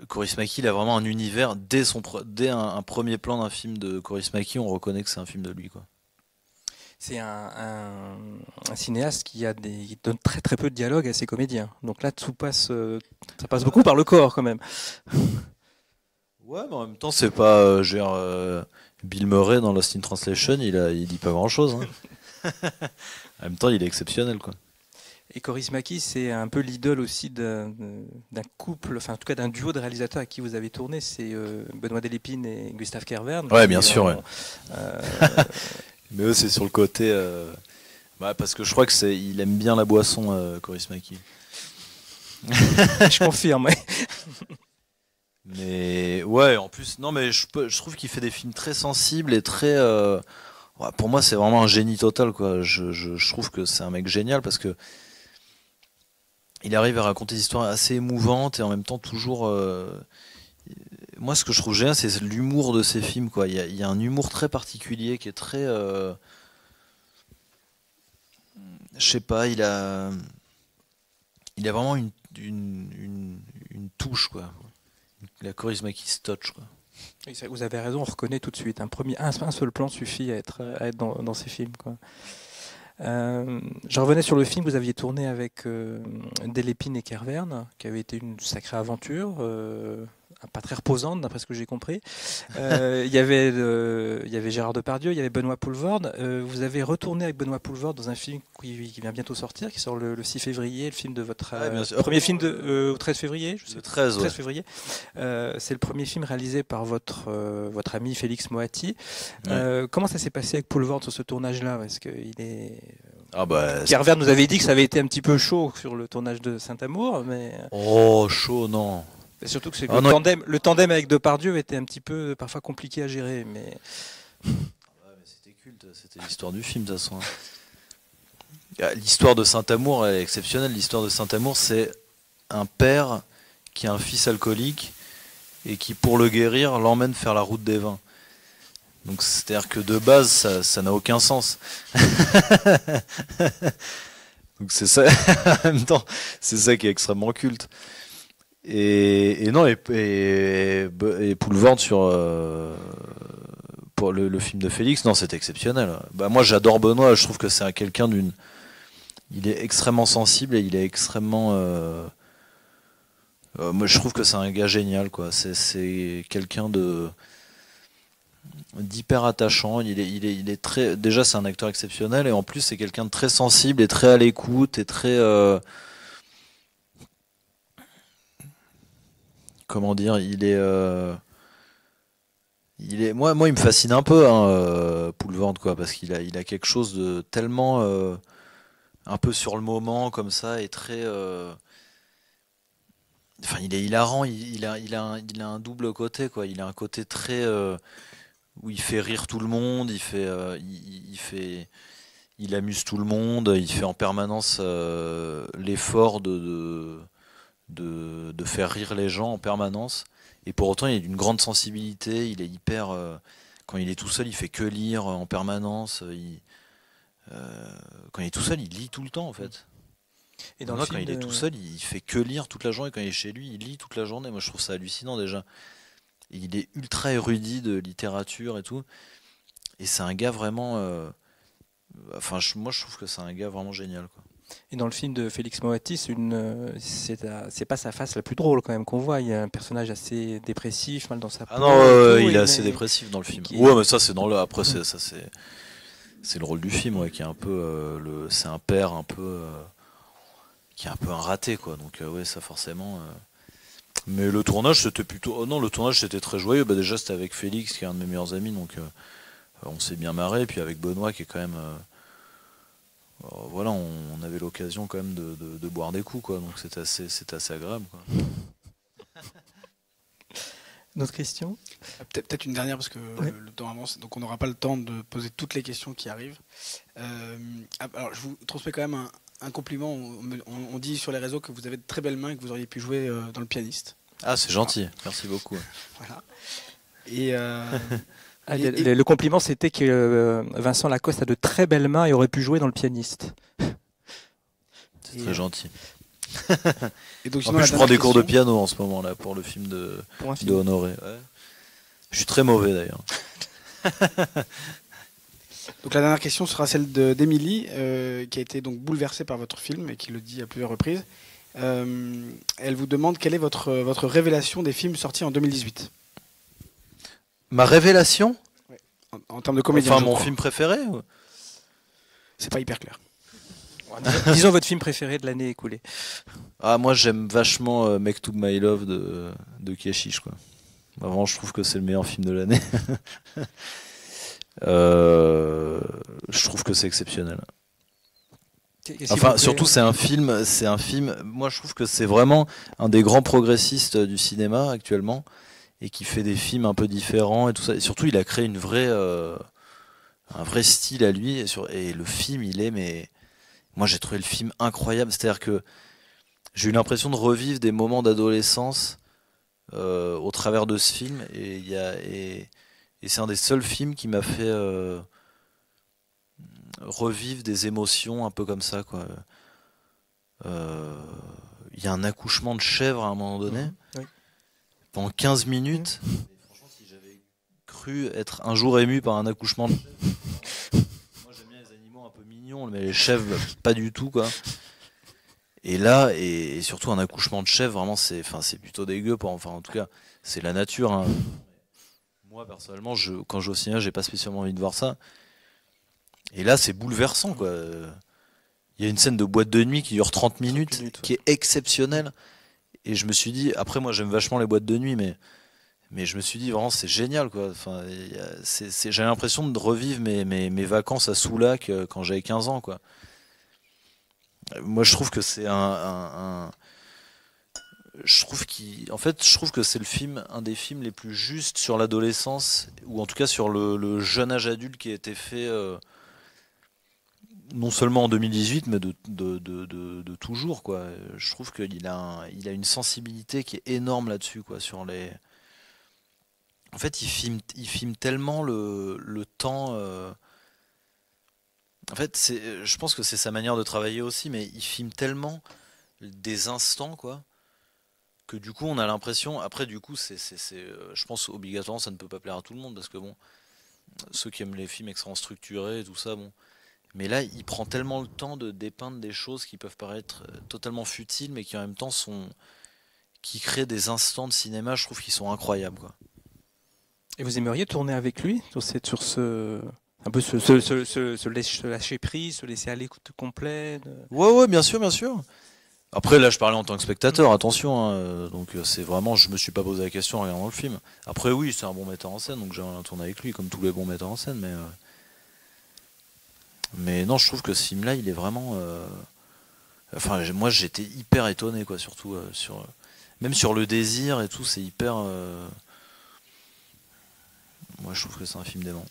Kaurismäki, il a vraiment un univers dès un premier plan d'un film de Kaurismäki, on reconnaît que c'est un film de lui, quoi. C'est un cinéaste qui donne très très peu de dialogue à ses comédiens. Donc là, ça passe beaucoup par le corps quand même. Ouais, mais en même temps, c'est pas Bill Murray dans Lost in Translation, il dit pas grand-chose, hein. En même temps, il est exceptionnel, quoi. Et Kaurismäki, c'est un peu l'idole aussi d'un couple, enfin en tout cas d'un duo de réalisateurs avec qui vous avez tourné, c'est Benoît Delépine et Gustave Kervern. Ouais, bien sûr. Ouais. Mais eux, c'est sur le côté. Parce que je crois il aime bien la boisson, Kaurismäki. Je confirme. Ouais. Mais ouais, en plus, non, mais je trouve qu'il fait des films très sensibles et très. Ouais, pour moi, c'est vraiment un génie total, quoi. Je trouve que c'est un mec génial parce que il arrive à raconter des histoires assez émouvantes et en même temps toujours. Moi, ce que je trouve génial, c'est l'humour de ces films, quoi. Il y a un humour très particulier qui est très. Je sais pas, il a vraiment une touche, quoi. La Kaurismäki touch, quoi. Vous avez raison, on reconnaît tout de suite. Un seul plan suffit à être dans ces films, quoi. Je revenais sur le film que vous aviez tourné avec Delépine et Kervern, qui avait été une sacrée aventure, pas très reposante d'après ce que j'ai compris. Il y avait Gérard Depardieu, il y avait Benoît Poelvoorde. Vous avez retourné avec Benoît Poelvoorde dans un film qui vient bientôt sortir, qui sort le 6 février, le film de votre premier film au 13 février. Je sais, le 13 février. C'est le premier film réalisé par votre ami Félix Moati. Ouais. Comment ça s'est passé avec Poelvoorde sur ce tournage-là? Parce qu'il est... Kervern nous avait dit que ça avait été un petit peu chaud sur le tournage de Saint-Amour, mais... Oh, chaud, non. Et surtout que le tandem avec Depardieu était un petit peu parfois compliqué à gérer, mais... mais c'était culte, c'était l'histoire du film de toute façon. L'histoire de Saint-Amour est exceptionnelle. L'histoire de Saint-Amour, c'est un père qui a un fils alcoolique et qui, pour le guérir, l'emmène faire la route des vins. Donc c'est-à-dire que de base, ça n'a aucun sens. Donc c'est ça, en même temps, c'est ça qui est extrêmement culte. Et Poelvoorde pour le film de Félix, non, c'est exceptionnel. Bah, moi, j'adore Benoît. Je trouve que c'est quelqu'un d'une. Il est extrêmement sensible et il est extrêmement. Moi, je trouve que c'est un gars génial, quoi. C'est quelqu'un d'hyper attachant. Il est très. Déjà, c'est un acteur exceptionnel et en plus, c'est quelqu'un de très sensible et très à l'écoute et très. Comment dire, moi, il me fascine un peu, hein, Poulvord, quoi, parce il a quelque chose de tellement un peu sur le moment comme ça et très. Enfin, il est hilarant. Il a un double côté, quoi. Il a un côté très où il fait rire tout le monde. Il amuse tout le monde. Il fait en permanence l'effort de faire rire les gens en permanence. Et pour autant, il est d'une grande sensibilité. Il est hyper. Quand il est tout seul, il fait que lire en permanence. Quand il est tout seul, il lit tout le temps, en fait. Et dans Moi, le quand film il est tout seul, il fait que lire toute la journée. Quand il est chez lui, il lit toute la journée. Moi, je trouve ça hallucinant déjà. Et il est ultra érudit de littérature et tout. Et c'est un gars vraiment. Enfin, moi, je trouve que c'est un gars vraiment génial, quoi. Et dans le film de Félix Moati, c'est pas sa face la plus drôle quand même qu'on voit. Il y a un personnage assez dépressif, mal dans sa peau. Ah non, et tout, il est et assez mais- dépressif dans le film. qui- Ouais, mais ça, c'est dans le. Après, c'est le rôle du film, ouais, qui est un peu. C'est un père un peu. Qui est un peu un raté, quoi. Donc, ouais, ça, forcément. Mais le tournage, c'était plutôt. Oh non, le tournage, c'était très joyeux. Bah, déjà, c'était avec Félix, qui est un de mes meilleurs amis, donc on s'est bien marré. Et puis avec Benoît, qui est quand même. Voilà, on avait l'occasion quand même de boire des coups, quoi. Donc c'était assez agréable, quoi. D'autres questions? Peut-être une dernière parce que Ouais. le temps avance, donc on n'aura pas le temps de poser toutes les questions qui arrivent. Alors je vous transmets quand même un compliment. On dit sur les réseaux que vous avez de très belles mains et que vous auriez pu jouer dans Le Pianiste. Ah, c'est gentil, merci beaucoup. Voilà. Et, Ah, et- le compliment, c'était que Vincent Lacoste a de très belles mains et aurait pu jouer dans Le Pianiste. C'est Et, très gentil. et donc En sinon, plus, la je prends des dernière cours de question- piano en ce moment là pour le film Pour un de film. Honoré. Ouais. Je suis très mauvais d'ailleurs. Donc la dernière question sera celle d'Émilie, qui a été donc bouleversée par votre film et qui le dit à plusieurs reprises. Elle vous demande quelle est votre révélation des films sortis en 2018 Ma révélation? en termes de comédien. Enfin, je mon crois. film préféré? C'est pas hyper clair. Disons votre film préféré de l'année écoulée. Ah, moi j'aime vachement Mektoub My Love de Keshish, quoi. Vraiment, je trouve que c'est le meilleur film de l'année. Je trouve que c'est exceptionnel. Qu'est-ce qui Enfin, vous plaît, surtout, c'est un film. Moi, je trouve que c'est vraiment un des grands progressistes du cinéma actuellement et qui fait des films un peu différents et tout ça. Et surtout, il a créé un vrai style à lui et le film, mais moi, j'ai trouvé le film incroyable. C'est-à-dire que j'ai eu l'impression de revivre des moments d'adolescence au travers de ce film et c'est un des seuls films qui m'a fait revivre des émotions un peu comme ça, quoi. Il y a un accouchement de chèvre à un moment donné, Oui. pendant 15 minutes. Et franchement, si j'avais cru être un jour ému par un accouchement de chèvre, moi j'aime bien les animaux un peu mignons, mais les chèvres, pas du tout, quoi. Et là, et surtout un accouchement de chèvre, vraiment, c'est plutôt dégueu. Enfin, en tout cas, c'est la nature, hein. Moi, personnellement, quand je vais au cinéma, j'ai pas spécialement envie de voir ça. Et là, c'est bouleversant, quoi. Il y a une scène de boîte de nuit qui dure 30 minutes, 30 minutes, ouais. qui est exceptionnelle. Et je me suis dit, après, moi, j'aime vachement les boîtes de nuit, mais je me suis dit, vraiment, c'est génial, quoi. Enfin, j'ai l'impression de revivre mes vacances à Soulac quand j'avais 15 ans, quoi. Moi, je trouve que c'est en fait, je trouve que c'est un des films les plus justes sur l'adolescence, ou en tout cas sur le jeune âge adulte qui a été fait, non seulement en 2018, mais de toujours, quoi. Je trouve qu'il il a une sensibilité qui est énorme là-dessus, quoi, En fait, il filme tellement le temps. En fait, je pense que c'est sa manière de travailler aussi, mais il filme tellement des instants, quoi, que du coup, on a l'impression. Après, du coup, je pense obligatoirement, ça ne peut pas plaire à tout le monde parce que bon, ceux qui aiment les films extrêmement structurés et tout ça, bon. Mais là, il prend tellement le temps de dépeindre des choses qui peuvent paraître totalement futiles, mais qui en même temps qui créent des instants de cinéma, je trouve qu'ils sont incroyables, quoi. Et vous aimeriez tourner avec lui sur ce un peu se lâcher prise, se laisser aller complet Ouais, bien sûr, bien sûr. Après, là, je parlais en tant que spectateur, attention, hein, donc c'est vraiment, je me suis pas posé la question en regardant le film. Après, oui, c'est un bon metteur en scène, donc j'aimerais bien tourner avec lui, comme tous les bons metteurs en scène, mais non, je trouve que ce film-là, il est vraiment... Enfin, moi, j'étais hyper étonné, quoi, surtout même sur le désir et tout, c'est hyper... Moi, je trouve que c'est un film dément.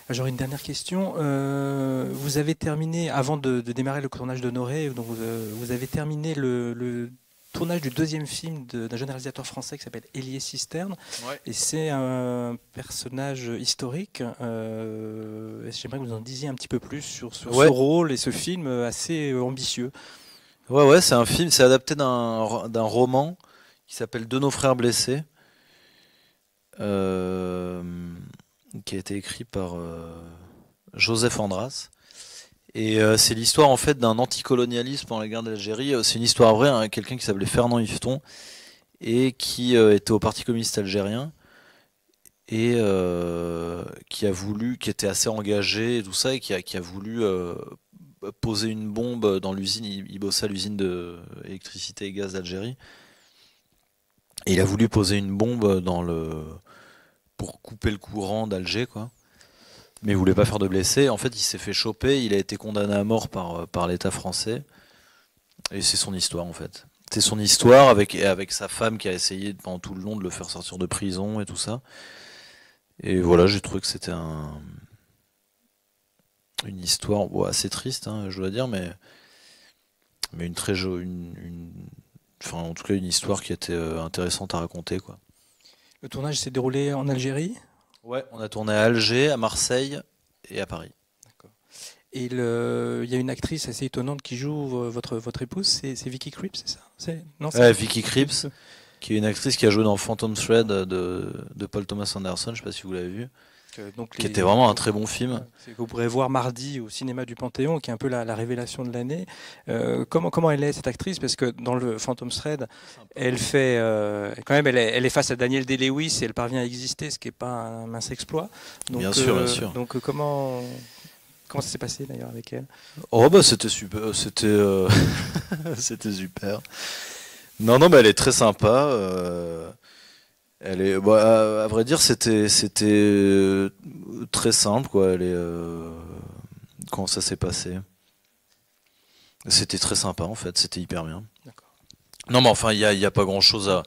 J'aurais une dernière question. Vous avez terminé, avant de démarrer le tournage d'Honoré, donc vous avez terminé le tournage du deuxième film d'un jeune réalisateur français qui s'appelle Hélier Cisterne. Ouais. Et c'est un personnage historique. J'aimerais que vous en disiez un petit peu plus sur ce rôle et ce film assez ambitieux. Ouais, c'est un film, c'est adapté d'un roman qui s'appelle De nos frères blessés. Qui a été écrit par Joseph Andras. Et c'est l'histoire en fait d'un anticolonialisme pendant la guerre d'Algérie. C'est une histoire vraie, hein, quelqu'un qui s'appelait Fernand Yveton et qui était au Parti communiste algérien et qui était assez engagé et tout ça, et qui a voulu poser une bombe dans l'usine. Il bossait à l'usine d'électricité et gaz d'Algérie. Et il a voulu poser une bombe pour couper le courant d'Alger, quoi. Mais il voulait pas faire de blessés. En fait, il s'est fait choper. Il a été condamné à mort par l'État français. Et c'est son histoire, en fait. C'est son histoire avec sa femme qui a essayé pendant tout le long de le faire sortir de prison et tout ça. Et voilà, j'ai trouvé que c'était une histoire assez triste, hein, je dois dire, mais une très enfin, en tout cas, une histoire qui était intéressante à raconter, quoi. Le tournage s'est déroulé en Algérie ? Ouais, on a tourné à Alger, à Marseille et à Paris. D'accord. Et il y a une actrice assez étonnante qui joue votre épouse, c'est Vicky Krieps, c'est ça ? Vicky Krieps, qui est une actrice qui a joué dans Phantom Thread de Paul Thomas Anderson, je ne sais pas si vous l'avez vu. Qui était vraiment un très bon film. Que vous pourrez voir mardi au cinéma du Panthéon, qui est un peu la révélation de l'année. Comment elle est, cette actrice ? Parce que dans le Phantom Thread, elle fait quand même, elle est face à Daniel Day-Lewis et elle parvient à exister, ce qui n'est pas un mince exploit. Donc, bien sûr. Donc comment ça s'est passé d'ailleurs avec elle ? Oh bah c'était super, c'était super. Non, mais elle est très sympa. Elle est, à vrai dire, c'était très simple, quoi. Comment ça s'est passé ? C'était très sympa, en fait. C'était hyper bien. D'accord. Non, mais enfin, il y a pas grand-chose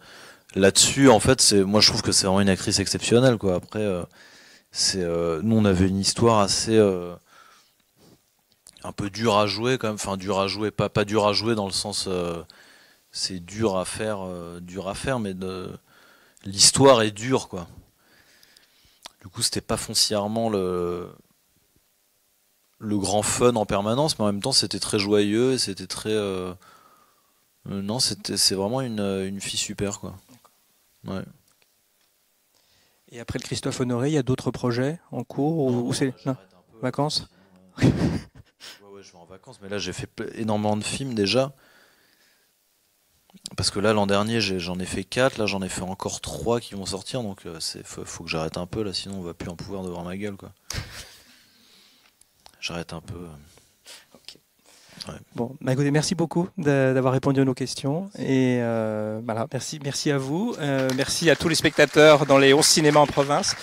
là-dessus. En fait, moi, je trouve que c'est vraiment une actrice exceptionnelle, quoi. Après, nous, on avait une histoire assez un peu dure à jouer, quand même. Enfin, dure à jouer, pas dure à jouer dans le sens, c'est dur à faire, mais l'histoire est dure, quoi. Du coup, c'était pas foncièrement le grand fun en permanence, mais en même temps, c'était très joyeux et c'était très. Non, c'est vraiment une fille super, quoi. Ouais. Et après le Christophe Honoré, il y a d'autres projets en cours ou c'est vacances ? Ouais, je vais en vacances, mais là, j'ai fait énormément de films déjà. Parce que là, l'an dernier, j'en ai fait 4, là j'en ai fait encore 3 qui vont sortir, donc faut que j'arrête un peu, là, sinon on va plus en pouvoir devant ma gueule, quoi. J'arrête un peu. Okay. Ouais. Bon, écoutez, merci beaucoup d'avoir répondu à nos questions. Et voilà, merci à vous. Merci à tous les spectateurs dans les 11 cinémas en province.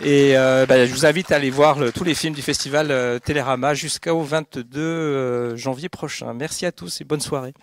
Et je vous invite à aller voir tous les films du festival Télérama jusqu'au 22 janvier prochain. Merci à tous et bonne soirée.